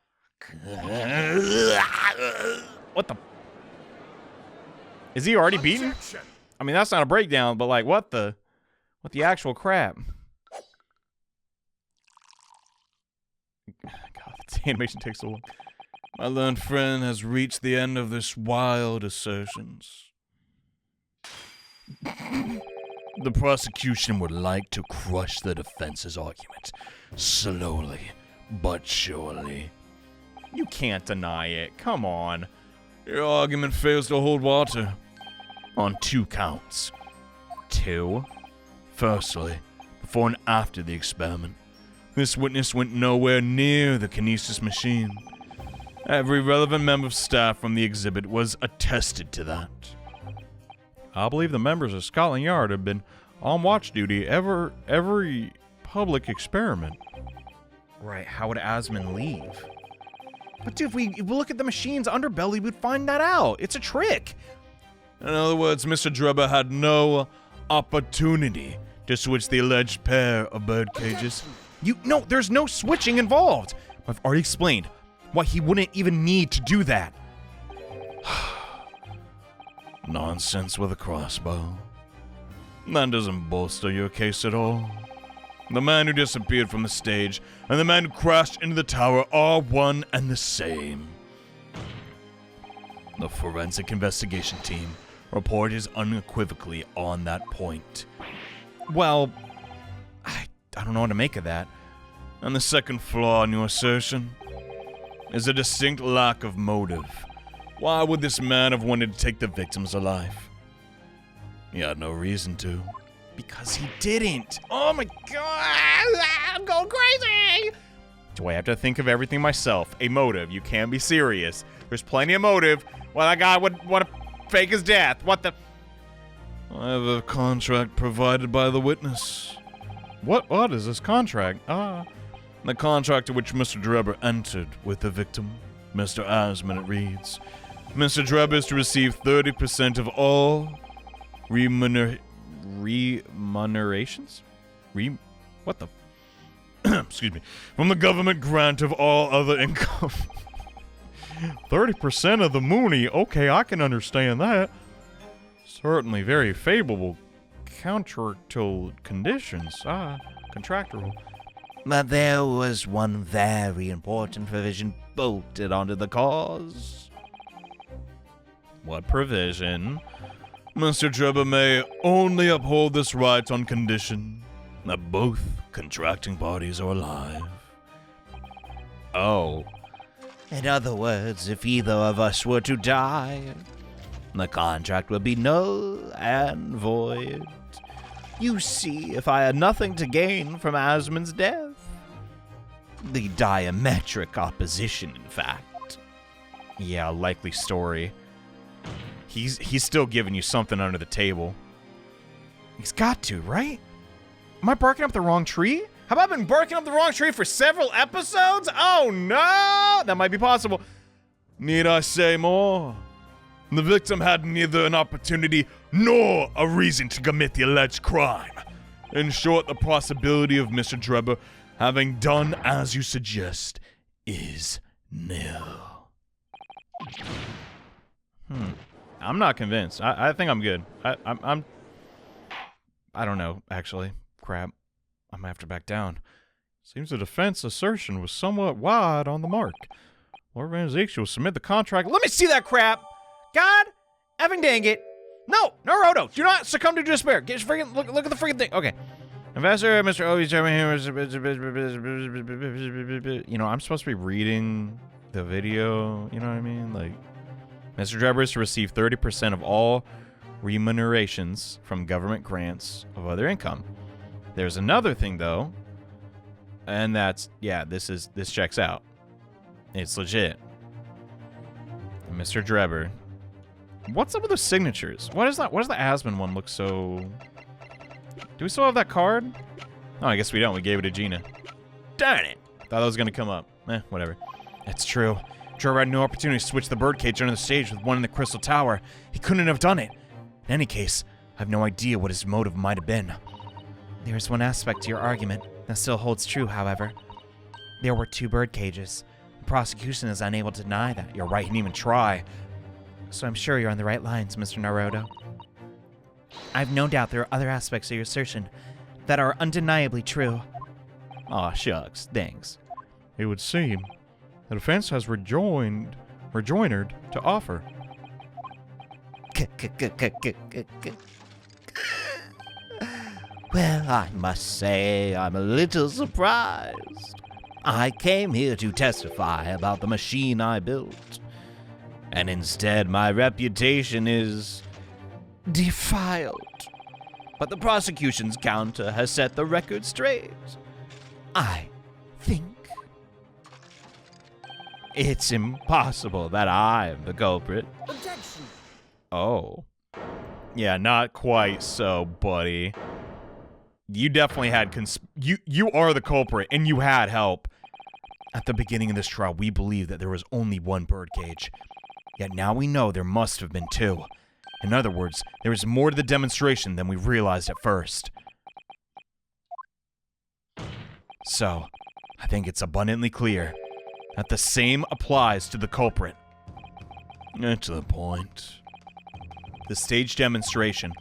What the? Is he already beaten? Objection! I mean, that's not a breakdown, but like, what the actual crap? God, this animation takes so long. My learned friend has reached the end of this wild assertions. The prosecution would like to crush the defense's argument, slowly but surely. You can't deny it. Come on. Your argument fails to hold water On 2 counts. 2? Firstly, before and after the experiment, this witness went nowhere near the Kinesis machine. Every relevant member of staff from the exhibit was attested to that. I believe the members of Scotland Yard have been on watch duty every public experiment. Right, how would Asmon leave? But dude, if we look at the machine's underbelly, we'd find that out. It's a trick. In other words, Mr. Drebber had no opportunity to switch the alleged pair of bird cages. No, there's no switching involved. I've already explained why he wouldn't even need to do that. Nonsense with a crossbow. That doesn't bolster your case at all. The man who disappeared from the stage and the man who crashed into the tower are one and the same. The forensic investigation team report is unequivocally on that point. Well, I don't know what to make of that. And the second flaw in your assertion is a distinct lack of motive. Why would this man have wanted to take the victims alive? He had no reason to. Because he didn't. Oh my god, I'm going crazy. Do I have to think of everything myself? A motive. You can't be serious. There's plenty of motive. Well, that guy would want to fake his death. What the? I have a contract provided by the witness. What is this contract? The contract to which Mr. Drebber entered with the victim, Mr. Asman, it reads, Mr. Drebber is to receive 30% of all remunerations? What the? Excuse me. From the government grant of all other income. 30% of the Mooney. Okay, I can understand that. Certainly very favorable contractual conditions. Contractual. But there was one very important provision bolted onto the cause. What provision? Mr. Drebber may only uphold this right on condition that both contracting parties are alive. Oh. In other words, if either of us were to die, the contract would be null and void. You see, if I had nothing to gain from Asman's death, the diametric opposition, in fact. Yeah, likely story. He's still giving you something under the table. He's got to, right? Am I barking up the wrong tree? Have I been barking up the wrong tree for several episodes? Oh no! That might be possible. Need I say more? The victim had neither an opportunity nor a reason to commit the alleged crime. In short, the possibility of Mr. Drebber having done as you suggest is nil. I'm not convinced. I think I'm good. I don't know, actually. Crap. I'm gonna have to back down. Seems the defense assertion was somewhat wide on the mark. Lord Van Zeek will submit the contract. Let me see that crap! God effing dang it. No, Roboto, do not succumb to despair. Get freaking look at the freaking thing. Okay. Investor, Mr. O's you know, I'm supposed to be reading the video, you know what I mean? Like, Mr. Drebber is to receive 30% of all remunerations from government grants of other income. There's another thing though, and that's, yeah, this checks out. It's legit. Mr. Drebber. What's up with those signatures? Why does the Asman one look so... Do we still have that card? Oh, I guess we don't. We gave it to Gina. Darn it. Thought that was going to come up. Whatever. It's true. Drebber had no opportunity to switch the birdcage under the stage with one in the Crystal Tower. He couldn't have done it. In any case, I have no idea what his motive might have been. There is one aspect to your argument that still holds true, however. There were 2 bird cages. The prosecution is unable to deny that. You're right, he didn't even try. So I'm sure you're on the right lines, Mr. Naruto. I have no doubt there are other aspects of your assertion that are undeniably true. Aw, shucks. Thanks. It would seem the defense has rejoined to offer. Well, I must say I'm a little surprised. I came here to testify about the machine I built, and instead my reputation is defiled. But the prosecution's counter has set the record straight. I think it's impossible that I'm the culprit. Objection! Oh. Yeah, not quite so, buddy. You definitely had you are the culprit, and you had help. At the beginning of this trial, we believed that there was only 1 birdcage. Yet now we know there must have been 2. In other words, there is more to the demonstration than we realized at first. So, I think it's abundantly clear that the same applies to the culprit. Get to the point. The stage demonstration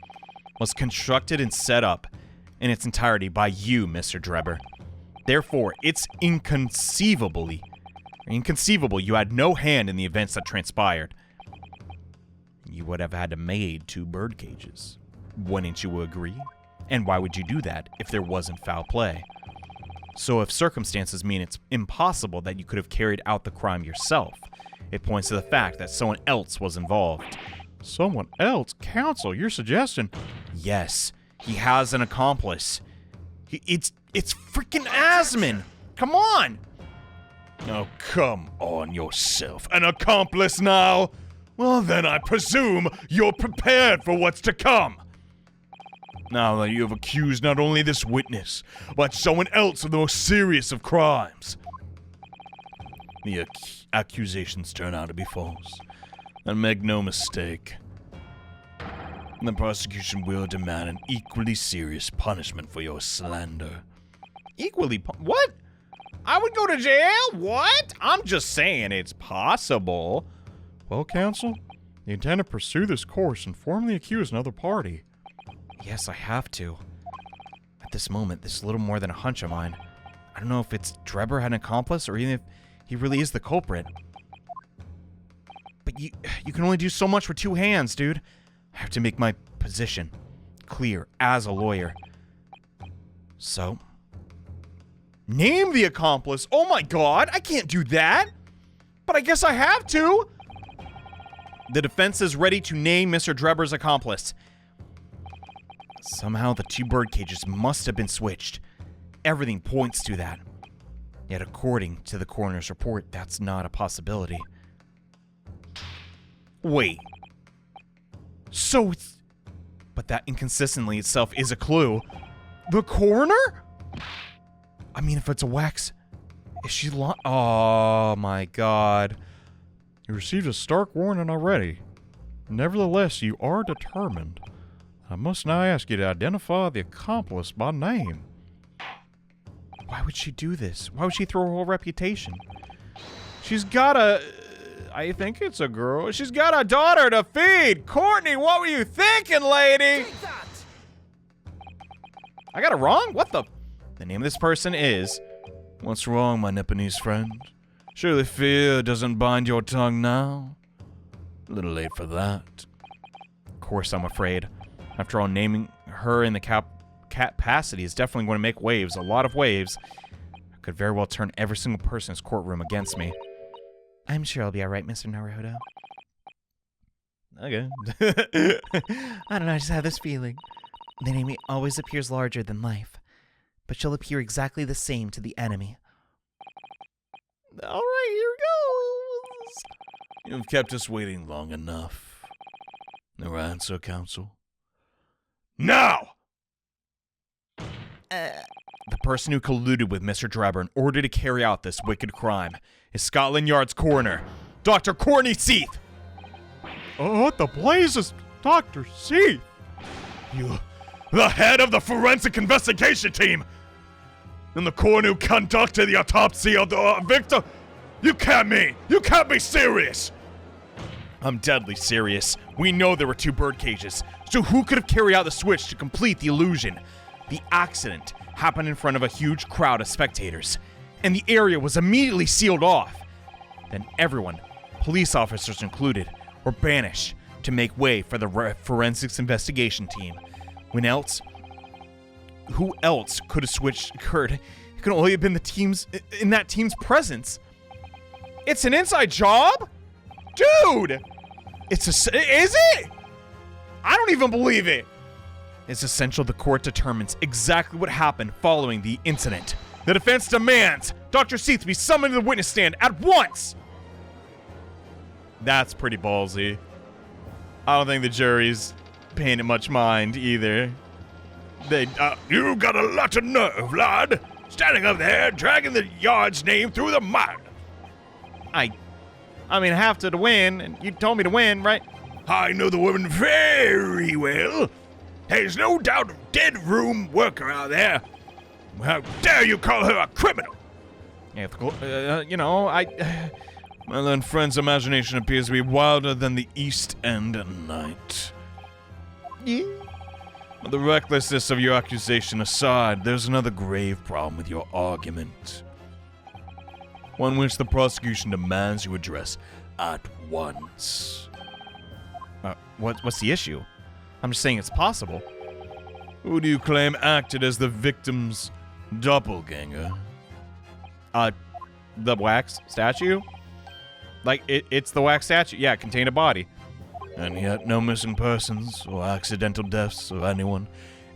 was constructed and set up in its entirety by you, Mr. Drebber. Therefore, it's inconceivable you had no hand in the events that transpired. You would have had to made 2 bird cages. Wouldn't you agree? And why would you do that if there wasn't foul play? So if circumstances mean it's impossible that you could have carried out the crime yourself, it points to the fact that someone else was involved. Someone else? Counsel, you're suggesting... Yes, he has an accomplice. It's freaking Asman! Come on! Now come on yourself. An accomplice now? Well then I presume you're prepared for what's to come. Now that you have accused not only this witness, but someone else of the most serious of crimes. The accusations turn out to be false. And make no mistake, the prosecution will demand an equally serious punishment for your slander. What? I would go to jail? What? I'm just saying it's possible. Well, counsel, you intend to pursue this course and formally accuse another party. Yes, I have to. At this moment, this is a little more than a hunch of mine. I don't know if it's Drebber had an accomplice or even if he really is the culprit. But you can only do so much with two hands, dude. I have to make my position clear as a lawyer. So, name the accomplice. Oh my god, I can't do that. But I guess I have to. The defense is ready to name Mr. Drebber's accomplice. Somehow the two bird cages must have been switched. Everything points to that. Yet according to the coroner's report, that's not a possibility. Wait. So it's... But that inconsistency itself is a clue. The coroner? I mean, if it's a wax... Is she oh my god. You received a stark warning already. Nevertheless, you are determined. I must now ask you to identify the accomplice by name. Why would she do this? Why would she throw her whole reputation? She's got a... I think it's a girl. She's got a daughter to feed. Courtney, what were you thinking, lady? Take that! I got it wrong? What the... The name of this person is... What's wrong, my Nipponese friend? Surely fear doesn't bind your tongue now? A little late for that. Of course, I'm afraid. After all, naming her in the capacity is definitely going to make waves, a lot of waves. I could very well turn every single person in this courtroom against me. I'm sure I'll be alright, Mr. Naruto. Okay. I don't know, I just have this feeling. The enemy always appears larger than life, but she'll appear exactly the same to the enemy. Alright, here goes. You've kept us waiting long enough. No answer, counsel? Now! The person who colluded with Mr. Drebber in order to carry out this wicked crime is Scotland Yard's coroner, Dr. Courtney Seath. Oh, what the blazes, Dr. Seath? You, the head of the forensic investigation team, and the coroner who conducted the autopsy of the victim. You can't be serious. I'm deadly serious. We know there were two bird cages, so who could have carried out the switch to complete the illusion? The accident happened in front of a huge crowd of spectators, and the area was immediately sealed off. Then everyone, police officers included, were banished to make way for the forensics investigation team. Who else could have switched Kurt? It could only have been the team's in that team's presence. It's an inside job? Dude! Is it? I don't even believe it. It's essential the court determines exactly what happened following the incident. The defense demands Dr. Seath be summoned to the witness stand at once. That's pretty ballsy. I don't think the jury's paying it much mind either. You got a lot of nerve, lad. Standing up there, dragging the yard's name through the mud. I mean, I have to win, and you told me to win, right? I know the woman very well. There's no doubt of dead room worker out there. How dare you call her a criminal? Yeah, My then friend's imagination appears to be wilder than the East End at night. Yeah. The recklessness of your accusation aside, there's another grave problem with your argument. One which the prosecution demands you address at once. What's the issue? I'm just saying it's possible. Who do you claim acted as the victim's doppelganger? The wax statue? Like, it's the wax statue. Yeah, it contained a body. And yet no missing persons or accidental deaths of anyone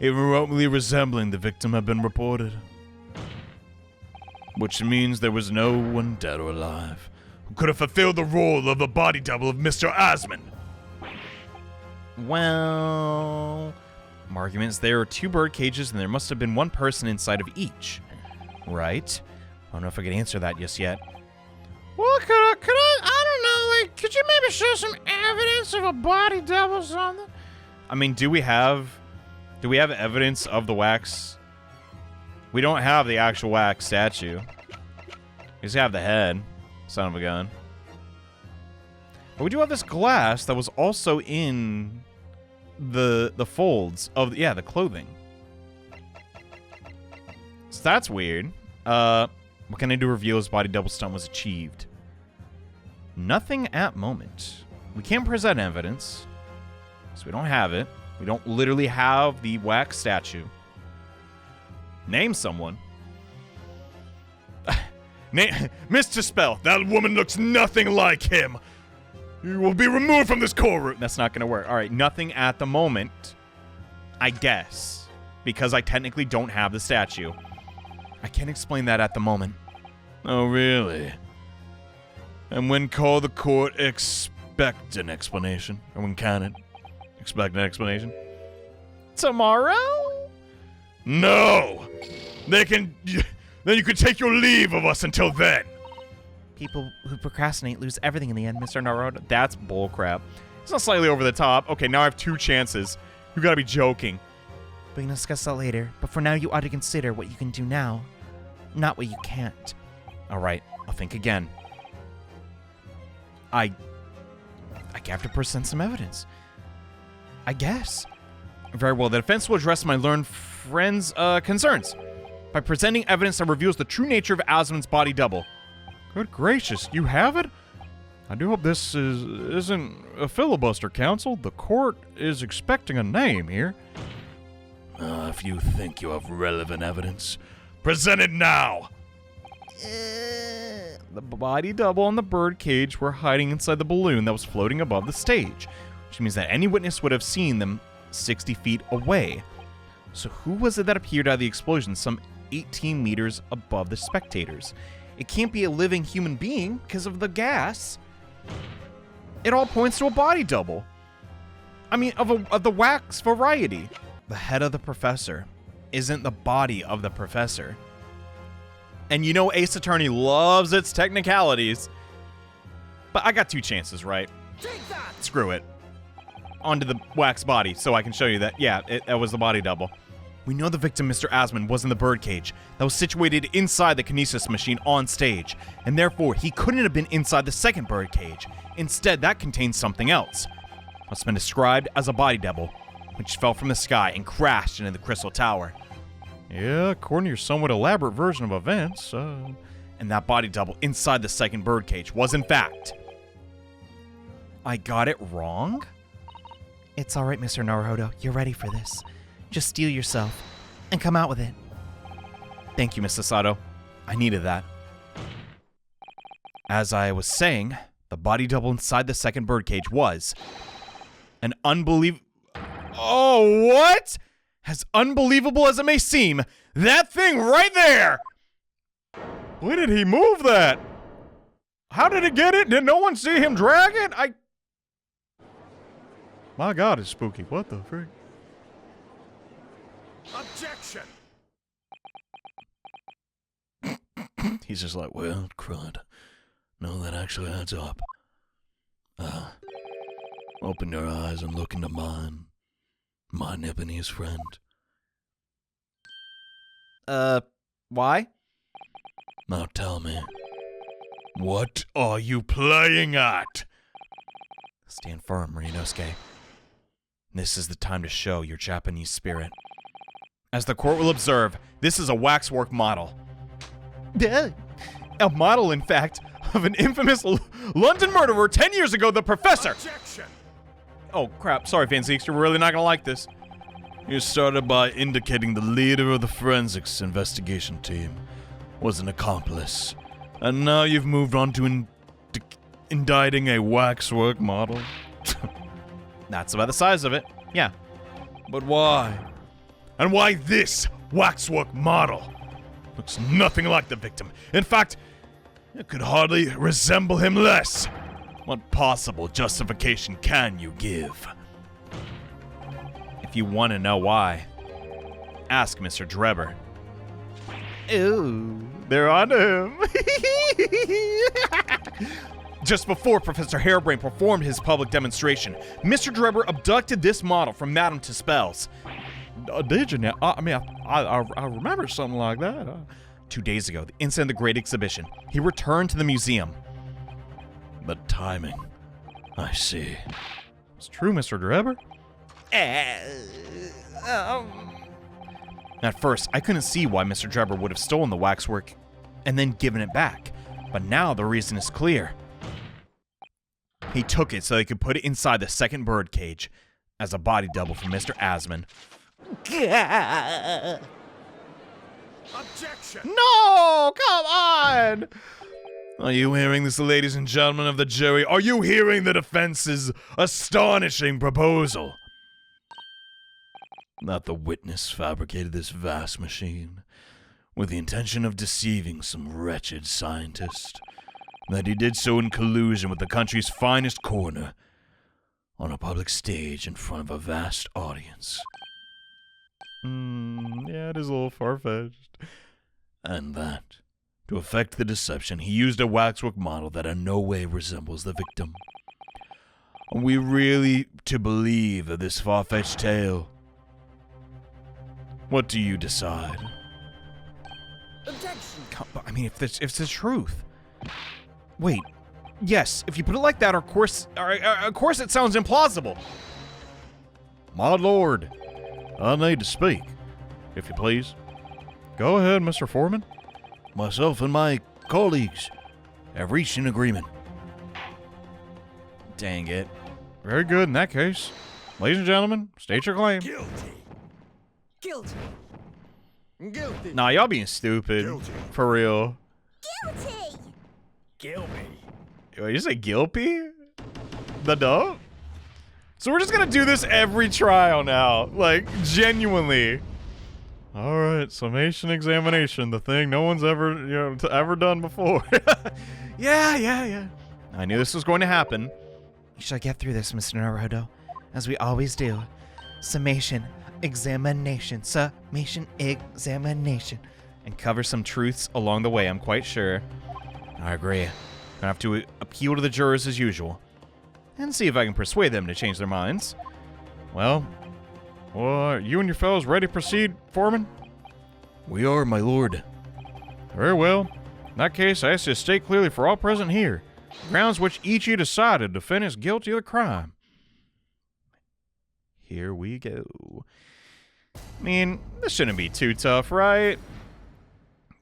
even remotely resembling the victim have been reported. Which means there was no one dead or alive who could have fulfilled the role of the body double of Mr. Asman. Well, arguments, there are 2 bird cages and there must have been 1 person inside of each. Right? I don't know if I can answer that just yet. Well, could I don't know, like, could you maybe show some evidence of a body double or something? I mean, do we have evidence of the wax? We don't have the actual wax statue. We just have the head. Son of a gun. But we do have this glass that was also in the folds of the clothing. So that's weird. What can I do to reveal his body double stunt was achieved? Nothing at moment. We can't present evidence, so we don't have it. We don't literally have the wax statue. Name someone. Mr. Spell, that woman looks nothing like him. You will be removed from this courtroom. That's not going to work. All right, nothing at the moment, I guess, because I technically don't have the statue. I can't explain that at the moment. Oh, really? And when call the court, expect an explanation. Or when can it? Expect an explanation? Tomorrow? No! Then you can take your leave of us until then. People who procrastinate lose everything in the end, Mr. Naruto. That's bullcrap. It's not slightly over the top. Okay, now I have 2 chances. You gotta be joking. We can discuss that later, but for now you ought to consider what you can do now, not what you can't. All right, I'll think again. I have to present some evidence. I guess. Very well, the defense will address my learned friend's concerns by presenting evidence that reveals the true nature of Asman's body double. Good gracious, you have it? I do hope this isn't a filibuster, counsel. The court is expecting a name here. If you think you have relevant evidence, present it now! The body double and the bird cage were hiding inside the balloon that was floating above the stage, which means that any witness would have seen them 60 feet away. So who was it that appeared out of the explosion some 18 meters above the spectators? It can't be a living human being because of the gas. It all points to a body double. I mean, of the wax variety. The head of the professor isn't the body of the professor. And you know Ace Attorney loves its technicalities. But I got 2 chances, right? Take that! Screw it. Onto the wax body so I can show you that, yeah, that was the body double. We know the victim, Mr. Asman, was in the birdcage that was situated inside the Kinesis machine on stage, and therefore he couldn't have been inside the second birdcage. Instead, that contained something else. What's been described as a body double, which fell from the sky and crashed into the Crystal Tower. Yeah, according to your somewhat elaborate version of events, And that body double inside the second birdcage was, in fact... I got it wrong? It's all right, Mr. Naruto. You're ready for this. Just steel yourself and come out with it. Thank you, Mr. Sato. I needed that. As I was saying, the body double inside the second birdcage was an unbelievable... Oh, what? As unbelievable as it may seem, that thing right there! when did he move that? How did it get it? Did no one see him drag it? My God, it's spooky. What the frick? Objection! He's just like, well, crud. No, that actually adds up. Open your eyes and look into mine, my Nipponese friend. Why? Now tell me. What are you playing at? Stand firm, Ryunosuke. This is the time to show your Japanese spirit. As the court will observe, this is a waxwork model. A model, in fact, of an infamous London murderer 10 years ago, the Professor! Objection! Oh, crap. Sorry, Van Zeeks, you're really not gonna like this. You started by indicating the leader of the forensics investigation team. was an accomplice. And now you've moved on to indicting a waxwork model? That's about the size of it. Yeah. But why? And why this waxwork model? Looks nothing like the victim. In fact, it could hardly resemble him less. What possible justification can you give? If you want to know why, ask Mr. Drebber. Ooh. They're on him. Just before Professor Harebrain performed his public demonstration, Mr. Drebber abducted this model from Madame Tuspel's. Did you now? I remember something like that. 2 days ago, the instant of the Great Exhibition, he returned to the museum. The timing. I see. It's true, Mr. Drebber. At first, I couldn't see why Mr. Drebber would have stolen the waxwork and then given it back. But now the reason is clear. He took it so he could put it inside the second bird cage as a body double for Mr. Asman. Objection! No! Come on! Are you hearing this, ladies and gentlemen of the jury? Are you hearing the defense's astonishing proposal? That the witness fabricated this vast machine with the intention of deceiving some wretched scientist. That he did so in collusion with the country's finest coroner on a public stage in front of a vast audience. Yeah, it is a little far-fetched. And that, to effect the deception, he used a waxwork model that in no way resembles the victim. Are we really to believe of this far-fetched tale? What do you decide? Objection! I mean, if it's the truth. Wait. Yes, if you put it like that, of course it sounds implausible. My lord, I need to speak, if you please. Go ahead, Mr. Foreman. Myself and my colleagues have reached an agreement. Dang it. Very good in that case. Ladies and gentlemen, state your claim. Guilty! Guilty! Guilty! Nah, y'all being stupid. Guilty. For real. Guilty! Wait, you say Gilpy? The dog? So we're just gonna do this every trial now. Like, genuinely. All right, summation examination, the thing no one's ever, ever done before. Yeah. I knew this was going to happen. We shall get through this, Mr. Naruto, as we always do. Summation, examination, summation, examination. And cover some truths along the way, I'm quite sure. I agree. Gonna have to appeal to the jurors as usual. And see if I can persuade them to change their minds. Well, are you and your fellows ready to proceed, Foreman? We are, my lord. Very well. In that case, I ask you to state clearly for all present here the grounds which each you decided defendant is guilty of the crime. Here we go. I mean, this shouldn't be too tough, right?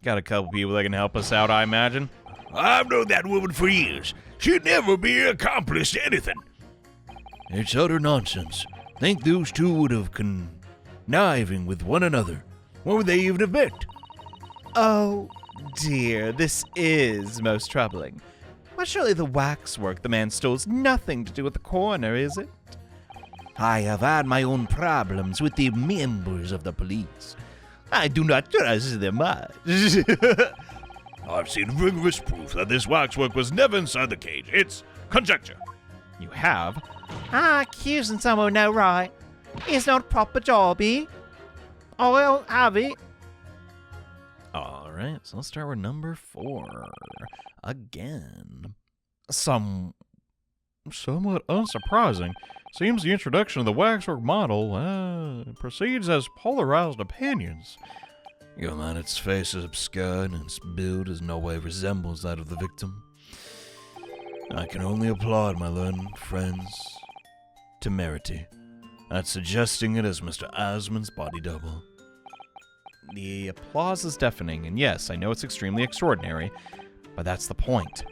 Got a couple people that can help us out, I imagine. I've known that woman for years. She'd never be accomplished anything. It's utter nonsense. Think those two would have conniving with one another. What would they even have meant? Oh, dear, this is most troubling. But surely the waxwork the man stole has nothing to do with the coroner, is it? I have had my own problems with the members of the police. I do not trust them much. I've seen rigorous proof that this waxwork was never inside the cage. It's conjecture. You have? Accusing someone no right. It's not proper job, eh? Oh, well, have it. Alright, so let's start with number 4. Again. Somewhat unsurprising. Seems the introduction of the waxwork model proceeds as polarized opinions. Your man, its face is obscured and its build in no way resembles that of the victim. I can only applaud my learned friend's temerity at suggesting it as Mr. Asman's body double. The applause is deafening, and yes, I know it's extremely extraordinary, but that's the point.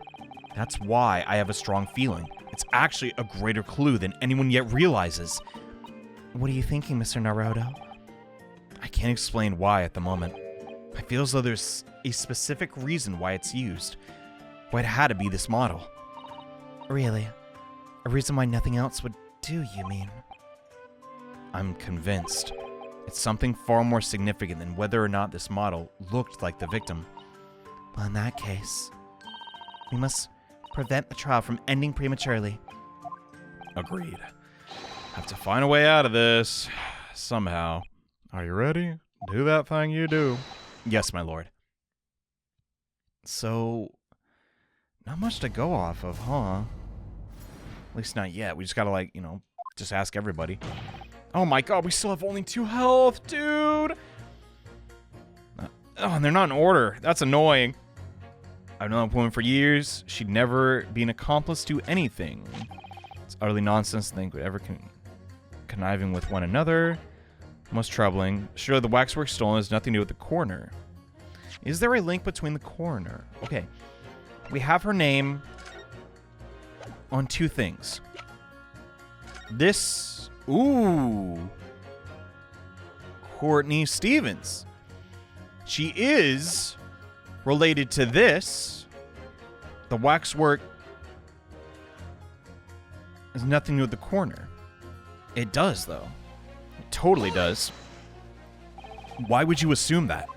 That's why I have a strong feeling. It's actually a greater clue than anyone yet realizes. What are you thinking, Mr. Naruto? I can't explain why at the moment. I feel as though there's a specific reason why it's used. Why it had to be this model. Really? A reason why nothing else would do, you mean? I'm convinced. It's something far more significant than whether or not this model looked like the victim. Well, in that case, we must prevent the trial from ending prematurely. Agreed. Have to find a way out of this. Somehow. Are you ready? Do that thing you do. Yes, my lord. So, not much to go off of, huh? At least not yet. We just gotta, like, you know, just ask everybody. Oh my god, we still have only 2 health, dude! Oh, and they're not in order. That's annoying. I've known that woman for years. She'd never be an accomplice to anything. It's utterly nonsense to think we'd ever conniving with one another. Most troubling. Surely the waxwork stolen has nothing to do with the coroner. Is there a link between the coroner? Okay. We have her name on 2 things. This... Ooh. Courtney Stevens. She is related to this. The waxwork has nothing to do with the coroner. It does, though. It totally does. Why would you assume that?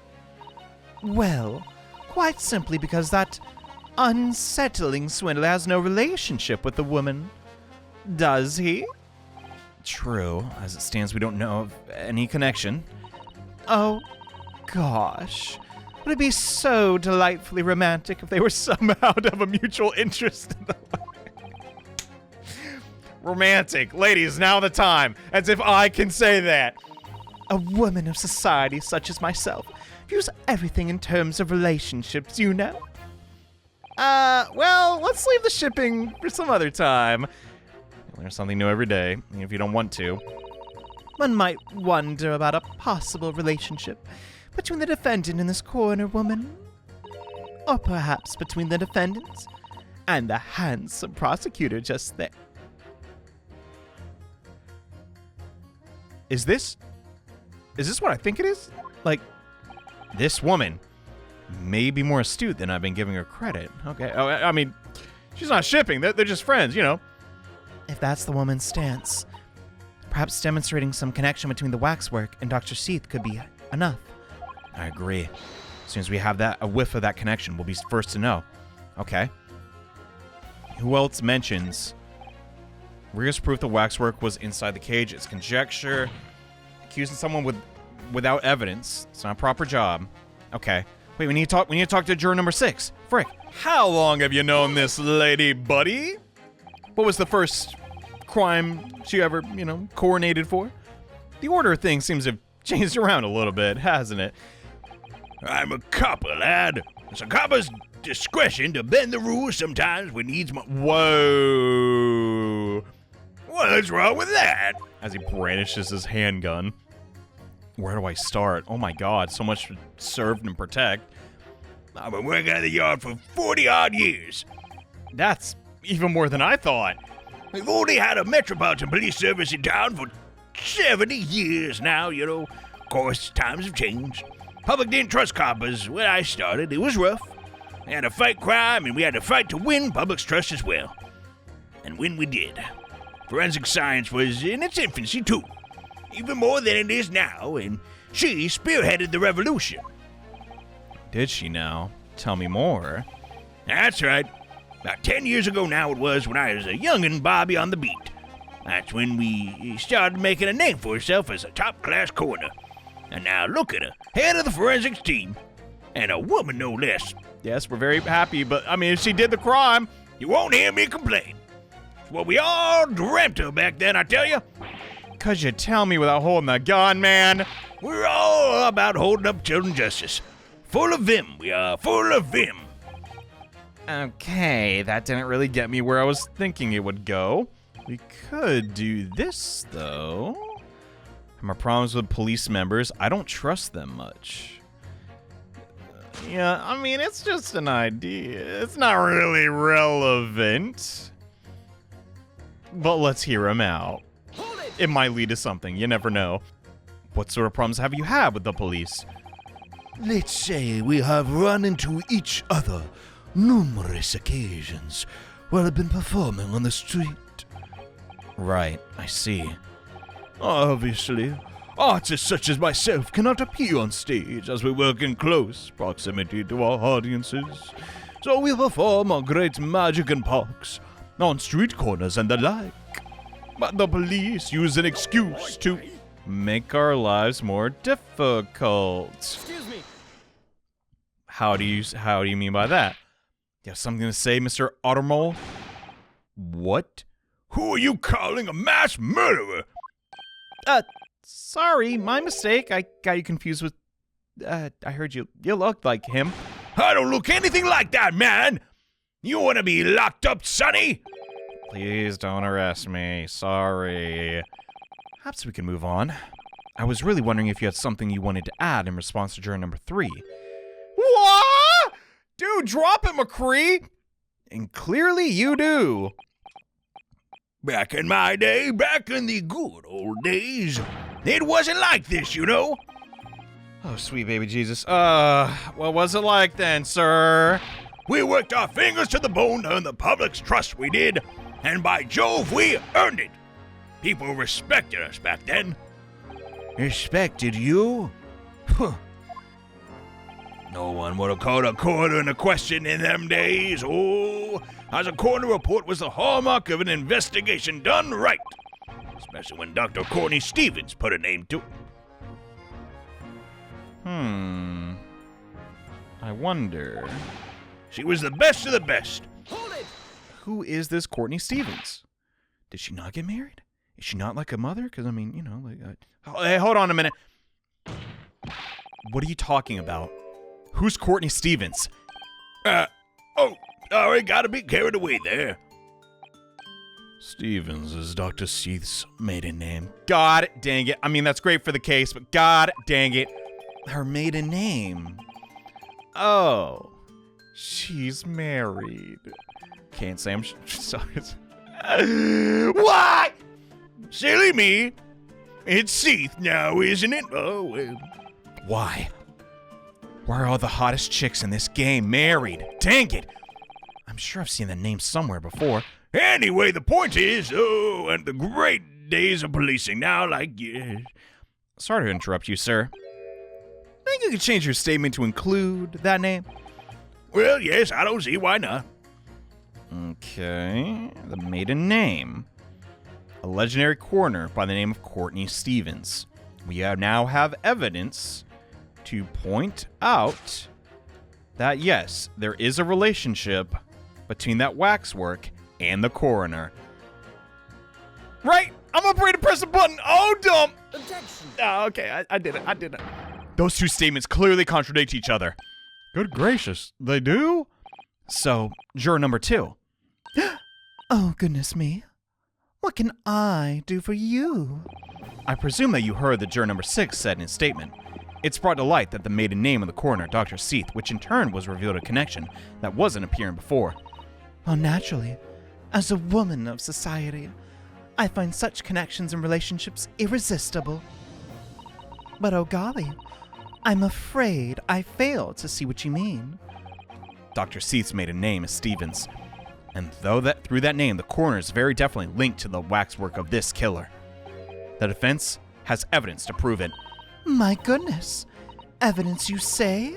Well, quite simply because that unsettling swindler has no relationship with the woman. Does he? True. As it stands, we don't know of any connection. Oh, gosh. Would it be so delightfully romantic if they were somehow to have a mutual interest in the Romantic. Ladies, now the time. As if I can say that. A woman of society such as myself views everything in terms of relationships, you know. Well, let's leave the shipping for some other time. You learn something new every day, even if you don't want to. One might wonder about a possible relationship between the defendant and this coroner woman. Or perhaps between the defendant and the handsome prosecutor just there. Is this what I think it is? Like, this woman may be more astute than I've been giving her credit. Okay, oh, I mean, she's not shipping. They're just friends, you know. If that's the woman's stance, perhaps demonstrating some connection between the waxwork and Dr. Seath could be enough. I agree. As soon as we have a whiff of that connection, we'll be first to know. Okay. Who else mentions rigorous proof the waxwork was inside the cage? It's conjecture. Accusing someone without evidence. It's not a proper job. Okay. Wait, we need to talk to juror number 6. Frick. How long have you known this lady, buddy? What was the first crime she ever, coronated for? The order of things seems to have changed around a little bit, hasn't it? I'm a copper, lad. It's a copper's discretion to bend the rules sometimes when needs more. Whoa. What's wrong with that? As he brandishes his handgun. Where do I start? Oh my god, so much to serve and protect. I've been working at the yard for 40-odd years. That's even more than I thought. We've only had a metropolitan police service in town for 70 years now, Of course, times have changed. Public didn't trust coppers when I started. It was rough. We had to fight crime, and we had to fight to win public's trust as well. And when we did, forensic science was in its infancy, too. Even more than it is now, and she spearheaded the revolution. Did she now? Tell me more. That's right. About 10 years ago now it was, when I was a youngin' Bobby on the beat. That's when we started making a name for herself as a top-class coroner. And now look at her, head of the forensics team. And a woman, no less. Yes, we're very happy, but, if she did the crime... You won't hear me complain. It's what we all dreamt of back then, I tell you. Could you tell me without holding the gun, man? We're all about holding up children justice. Full of vim, we are, full of vim. Okay, that didn't really get me where I was thinking it would go. We could do this, though. My problems with police members, I don't trust them much. Yeah, it's just an idea. It's not really relevant. But let's hear him out. It might lead to something, you never know. What sort of problems have you had with the police? Let's say we have run into each other numerous occasions while I've been performing on the street. Right, I see. Obviously, artists such as myself cannot appear on stage as we work in close proximity to our audiences. So we perform our great magic in parks, on street corners and the like. But the police use an excuse to Make our lives more difficult. Excuse me. How do you mean by that? You have something to say, Mr. Ottermole? What? Who are you calling a mass murderer? Sorry, my mistake. I got you confused with, I heard you looked like him. I don't look anything like that, man! You want to be locked up, Sonny? Please don't arrest me. Sorry. Perhaps we can move on. I was really wondering if you had something you wanted to add in response to juror number 3. What? Dude, drop it, McCree! And clearly you do. Back in my day, back in the good old days, it wasn't like this, you know? Oh, sweet baby Jesus. What was it like then, sir? We worked our fingers to the bone to earn the public's trust, we did. And by Jove, we earned it. People respected us back then. Respected you? Huh. No one would have called a coroner into question in them days. Oh, as a coroner report was the hallmark of an investigation done right. Especially when Dr. Courtney Stevens put a name to it. I wonder. She was the best of the best. Hold it. Who is this Courtney Stevens? Did she not get married? Is she not like a mother? Because, I mean, you know, like... Hey, hold on a minute. What are you talking about? Who's Courtney Stevens? Sorry, gotta be carried away there. Stevens is Dr. Seath's maiden name. God dang it. I mean, that's great for the case, but God dang it. Her maiden name. Oh. She's married. Can't say I'm sorry. What? Silly me. It's Seath now, isn't it? Oh, well. Why? Why are all the hottest chicks in this game married? Dang it. I'm sure I've seen the name somewhere before. Anyway, the point is, and the great days of policing now, like, yeah. Sorry to interrupt you, sir. Think you could change your statement to include that name? Well, yes, I don't see why not. Okay, the maiden name. A legendary coroner by the name of Courtney Stevens. We now have evidence to point out that, yes, there is a relationship between that waxwork and the coroner. Right! I'm afraid to press the button! Oh, dumb! Objection. Oh, okay, I did it. Those two statements clearly contradict each other. Good gracious, they do? So, juror number 2. Oh, goodness me. What can I do for you? I presume that you heard that juror number 6 said in his statement. It's brought to light that the maiden name of the coroner, Dr. Seath, which in turn was revealed a connection that wasn't appearing before. Oh, naturally. As a woman of society, I find such connections and relationships irresistible. But oh golly, I'm afraid I fail to see what you mean. Dr. Seath's maiden name is Stevens. And through that name, the coroner is very definitely linked to the waxwork of this killer. The defense has evidence to prove it. My goodness. Evidence, you say?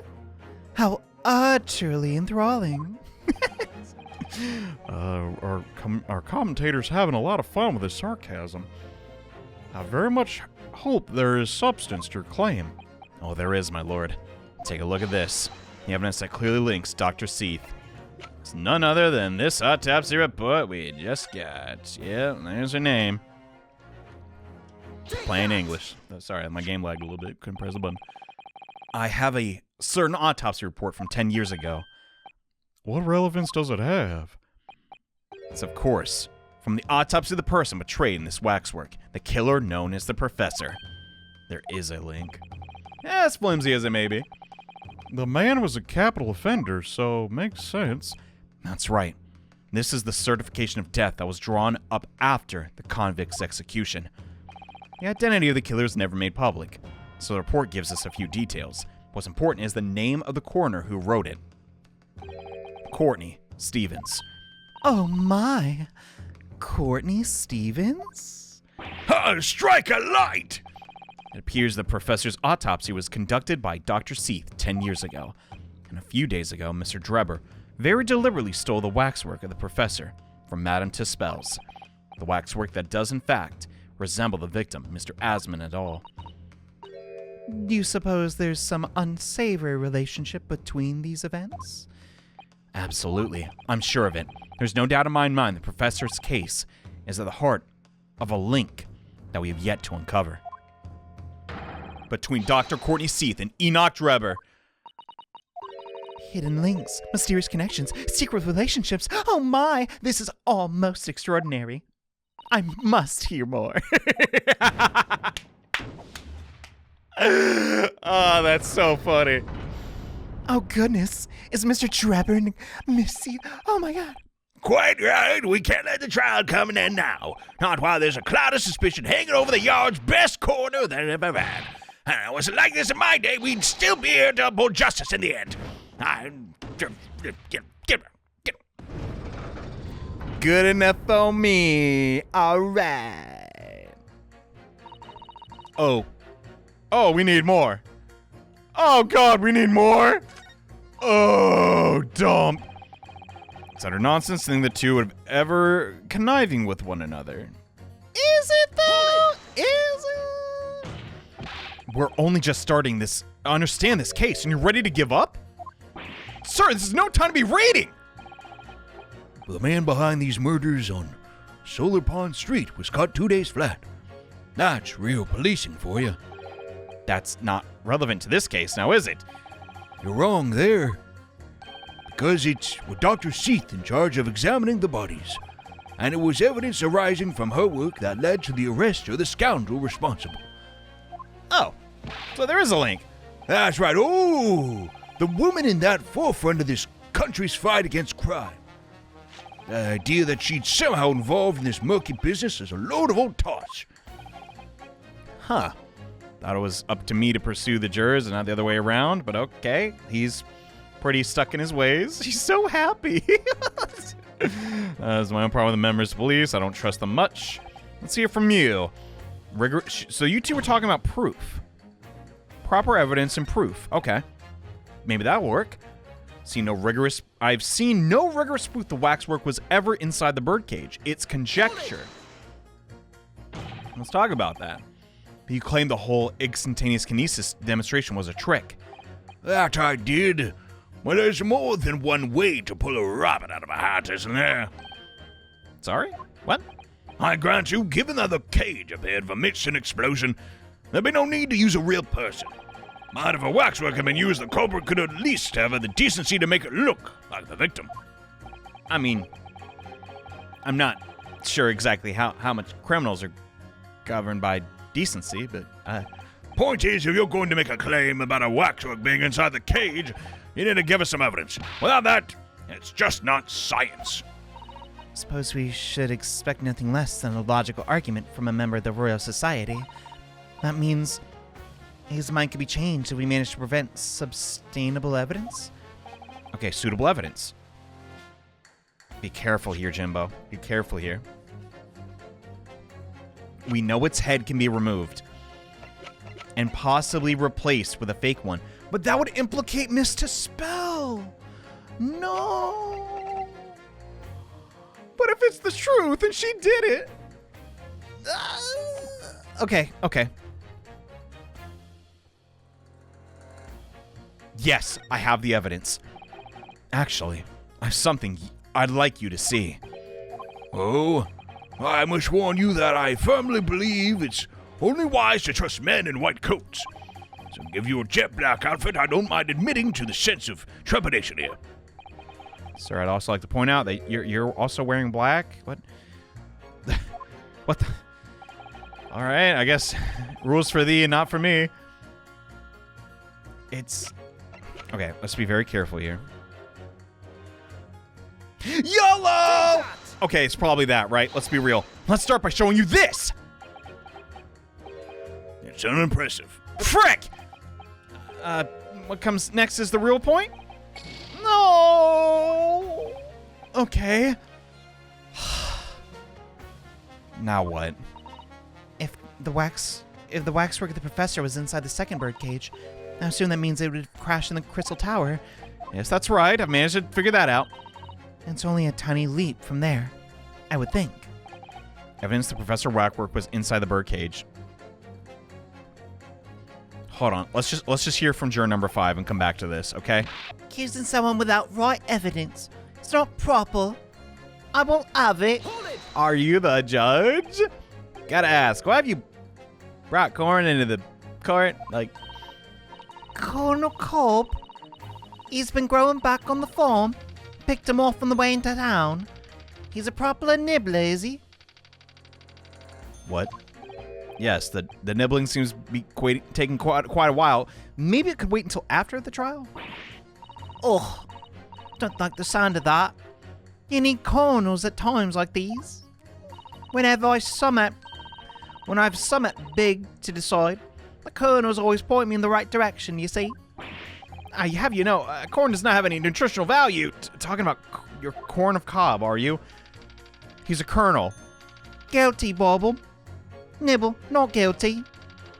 How utterly enthralling. Our commentator's having a lot of fun with his sarcasm. I very much hope there is substance to your claim. Oh, there is, my lord. Take a look at this. The evidence that clearly links Dr. Seath. It's none other than this autopsy report we just got. Yep, there's her name. Plain English. Oh, sorry, my game lagged a little bit. Couldn't press the button. I have a certain autopsy report from 10 years ago. What relevance does it have? It's, of course, from the autopsy of the person betrayed in this waxwork, the killer known as the Professor. There is a link. As flimsy as it may be. The man was a capital offender, so makes sense. That's right. This is the certification of death that was drawn up after the convict's execution. The identity of the killer is never made public, so the report gives us a few details. What's important is the name of the coroner who wrote it. Courtney Stevens. Oh my. Courtney Stevens? Strike a light! It appears the professor's autopsy was conducted by Dr. Seath 10 years ago. And a few days ago, Mr. Drebber very deliberately stole the waxwork of the professor from Madame Tispel's. The waxwork that does, in fact, resemble the victim, Mr. Asman, at all. Do you suppose there's some unsavory relationship between these events? Absolutely. I'm sure of it. There's no doubt in my mind the professor's case is at the heart of a link that we have yet to uncover. Between Dr. Courtney Seath and Enoch Drebber. Hidden links, mysterious connections, secret relationships. Oh my, this is all most extraordinary. I must hear more. Oh, that's so funny. Oh goodness, is Mr. Drebber and Missy? Oh my god. Quite right. We can't let the trial come an end now. Not while there's a cloud of suspicion hanging over the yard's best corner that it ever had. Was it like this in my day, we'd still be here to uphold justice in the end. Good enough for me. All right. Oh, we need more. Oh, God, we need more. Oh, dump. It's utter nonsense to think the two would have ever conniving with one another. Is it though? Is it? We're only just starting this. Understand this case, and you're ready to give up? Sir, this is no time to be reading! The man behind these murders on Solar Pond Street was caught 2 days flat. That's real policing for you. That's not relevant to this case, now is it? You're wrong there. Because it's with Dr. Seath in charge of examining the bodies. And it was evidence arising from her work that led to the arrest of the scoundrel responsible. Oh, so there is a link. That's right. Oh, the woman in that forefront of this country's fight against crime. The idea that she'd somehow involved in this murky business is a load of old toss. Huh. Thought it was up to me to pursue the jurors and not the other way around, but okay. He's pretty stuck in his ways. He's so happy. That's my own problem with the members of police. I don't trust them much. Let's hear from you. So you two were talking about proof. Proper evidence and proof. Okay. Maybe that'll work. I've seen no rigorous proof the waxwork was ever inside the birdcage. It's conjecture. Let's talk about that. You claim the whole instantaneous kinesis demonstration was a trick. That I did. Well, there's more than one way to pull a rabbit out of a hat, isn't there? Sorry? What? I grant you, given that the cage appeared amidst an explosion, there'd be no need to use a real person. But if a waxwork had been used, the culprit could at least have had the decency to make it look like the victim. I mean, I'm not sure exactly how much criminals are governed by decency, but Point is, if you're going to make a claim about a waxwork being inside the cage, you need to give us some evidence. Without that, it's just not science. Suppose we should expect nothing less than a logical argument from a member of the Royal Society. That means his mind could be changed if we manage to prevent sustainable evidence. okay, suitable evidence. Be careful here, Jimbo. Be careful here. We know its head can be removed and possibly replaced with a fake one, but that would implicate Miss Tispel. No. But if it's the truth and she did it. Okay. Yes, I have the evidence. Actually, I have something I'd like you to see. Oh, I must warn you that I firmly believe it's only wise to trust men in white coats. So give you a jet black outfit, I don't mind admitting to the sense of trepidation here. Sir, I'd also like to point out that you're also wearing black. What? What the? All right, I guess rules for thee and not for me. It's... Okay, let's be very careful here. YOLO! Okay, it's probably that, right? Let's be real. Let's start by showing you this! It's unimpressive. Frick! what comes next is the real point? No! Okay. Now what? If the waxwork of the professor was inside the second birdcage, I assume that means it would crash in the crystal tower. Yes, that's right. I've managed to figure that out. It's only a tiny leap from there, I would think. Evidence the Professor Waxwork was inside the birdcage. Hold on. Let's just hear from juror number 5 and come back to this, okay? Accusing someone without right evidence. It's not proper. I won't have it. Are you the judge? Gotta ask, why have you brought Corn into the court? Like, Colonel Cobb, he's been growing back on the farm. Picked him off on the way into town. He's a proper nibbler, is he? what? Yes, the nibbling seems to be taking quite a while. Maybe it could wait until after the trial? Ugh, don't like the sound of that. You need corners at times like these. Whenever I have something big to decide, the colonels always point me in the right direction, you see. Corn does not have any nutritional value. Talking about your corn of cob, are you? He's a colonel. Guilty, Bobble. Nibble, not guilty.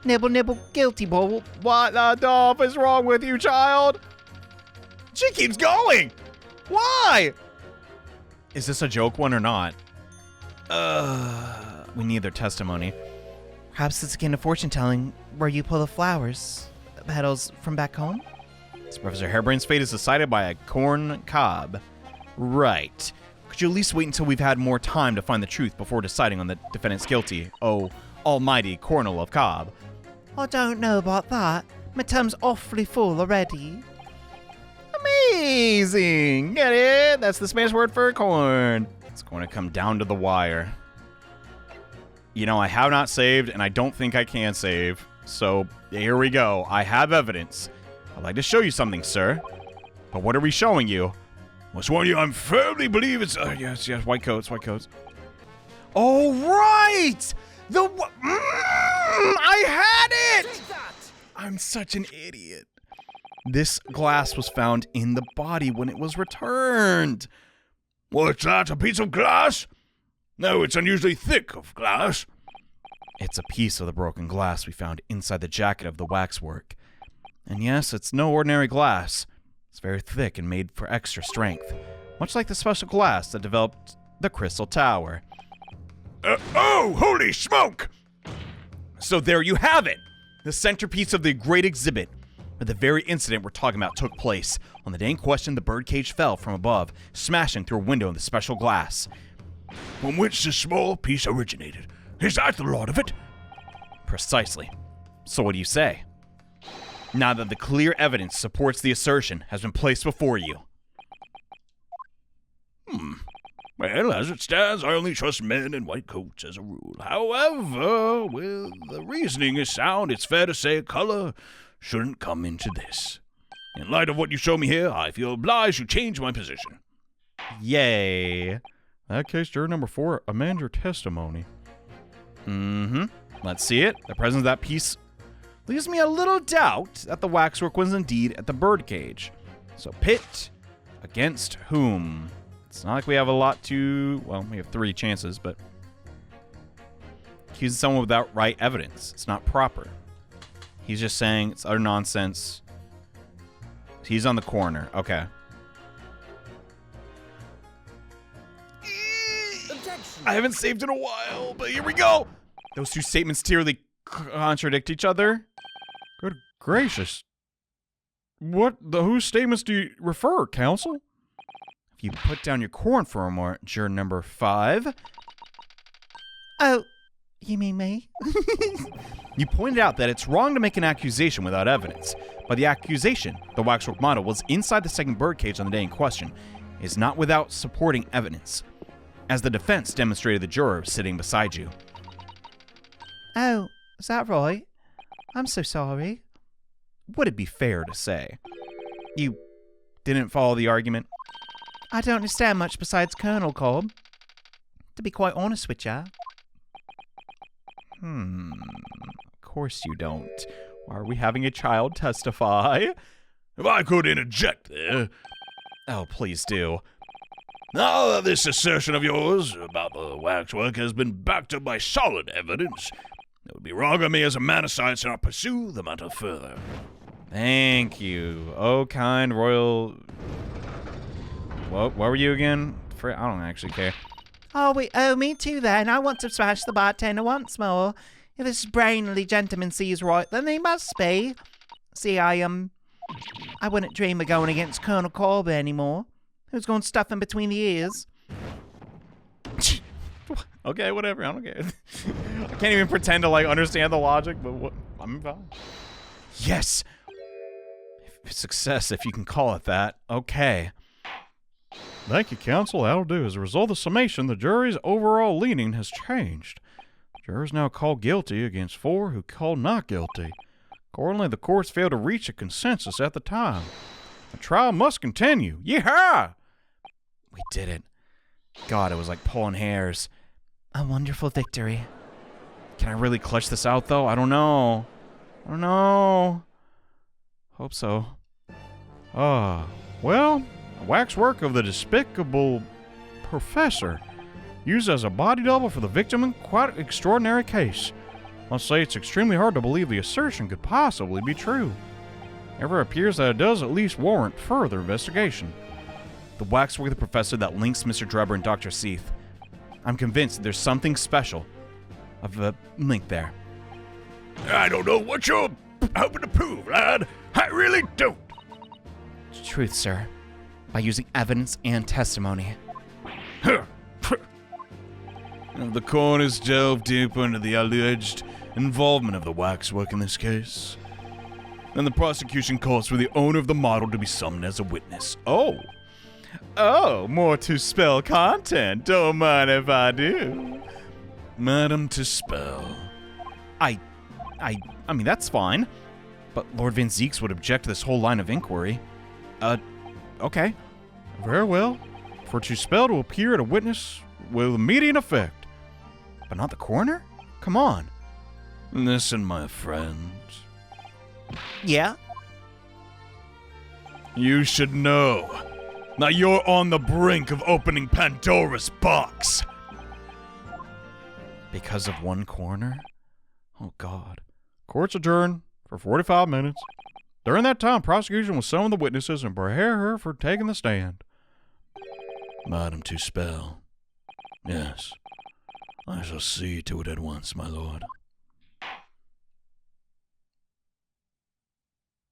Nibble, nibble, guilty, Bobble. What the dove is wrong with you, child? She keeps going. Why? Is this a joke one or not? We need their testimony. Perhaps it's akin to fortune telling where you pull the flowers petals from back home? So Professor Harebrain's fate is decided by a corn cob. Right. Could you at least wait until we've had more time to find the truth before deciding on the defendant's guilty? Oh, almighty cornel of cob. I don't know about that. My term's awfully full already. Amazing! Get it? That's the Spanish word for corn. It's going to come down to the wire. You know, I have not saved, and I don't think I can save. So, here we go. I have evidence. I'd like to show you something, sir. But what are we showing you? What's one of you? I firmly believe it's... Yes, white coats. Oh, right! I had it! I'm such an idiot. This glass was found in the body when it was returned. What's that? A piece of glass? No, it's unusually thick of glass. It's a piece of the broken glass we found inside the jacket of the waxwork. And yes, it's no ordinary glass. It's very thick and made for extra strength, much like the special glass that developed the Crystal Tower. Oh, holy smoke! So there you have it! The centerpiece of the great exhibit. Where the very incident we're talking about took place. On the day in question, the birdcage fell from above, smashing through a window in the special glass. From which the small piece originated. Is that the lot of it? Precisely. So what do you say? Now that the clear evidence supports the assertion has been placed before you. Well, as it stands, I only trust men in white coats as a rule. However, well, the reasoning is sound. It's fair to say color shouldn't come into this. In light of what you show me here, I feel obliged to change my position. Yay. In that case, juror number 4, amend your testimony. Let's see it. The presence of that piece leaves me a little doubt that the waxwork was indeed at the birdcage. So pit against whom? It's not like we have a lot to... Well, we have 3 chances, but... Accusing someone without right evidence. It's not proper. He's just saying it's utter nonsense. He's on the corner. Okay. I haven't saved in a while, but here we go. Those 2 statements clearly contradict each other. Good gracious. Whose statements do you refer, counsel? If you put down your corn for a moment, juror number 5. Oh, you mean me? You pointed out that it's wrong to make an accusation without evidence. But the accusation, the waxwork model, was inside the second birdcage on the day in question, is not without supporting evidence, as the defense demonstrated the juror sitting beside you. Oh, is that right? I'm so sorry. Would it be fair to say you didn't follow the argument? I don't understand much besides Colonel Cobb, to be quite honest with ya. Of course you don't. Why are we having a child testify? If I could interject there. Oh, please do. Now that this assertion of yours about the waxwork has been backed up by solid evidence, it would be wrong of me as a man of science to not pursue the matter further. Thank you. Oh, kind royal... What were you again? I don't actually care. Oh, me too then. I want to smash the bartender once more. If this brainly gentleman sees right, then he must be. See, I wouldn't dream of going against Colonel Colby anymore. Who's going to stuff him between the ears? Okay, whatever. I don't care. I can't even pretend to, like, understand the logic, but what? I'm fine. Yes! Success, if you can call it that. Okay. Thank you, counsel. That'll do. As a result of the summation, the jury's overall leaning has changed. The jurors now call guilty against 4 who called not guilty. Accordingly, the courts failed to reach a consensus at the time. The trial must continue. Yeehaw! We did it. God, it was like pulling hairs. A wonderful victory. Can I really clutch this out, though? I don't know. Hope so. Well, waxwork of the despicable professor, used as a body double for the victim in quite an extraordinary case. Must say it's extremely hard to believe the assertion could possibly be true. Ever appears that it does at least warrant further investigation. The waxwork of the professor that links Mr. Drebber and Dr. Seath. I'm convinced that there's something special of a link there. I don't know what you're hoping to prove, lad. I really don't. Truth, sir. By using evidence and testimony. If the coroner's delved deeper into the alleged involvement of the waxwork in this case, then the prosecution calls for the owner of the model to be summoned as a witness. Oh, more to spell content. Don't mind if I do. Madam to spell. I mean, that's fine. But Lord Van Zeeks would object to this whole line of inquiry. Okay. Very well. For to spell to appear at a witness with immediate effect. But not the coroner? Come on. Listen, my friend. Yeah? You should know that you're on the brink of opening Pandora's box. Because of one coroner? Oh, God. Court's adjourned for 45 minutes. During that time, prosecution will summon the witnesses and prepare her for taking the stand. Madam to spell. Yes. I shall see to it at once, my lord.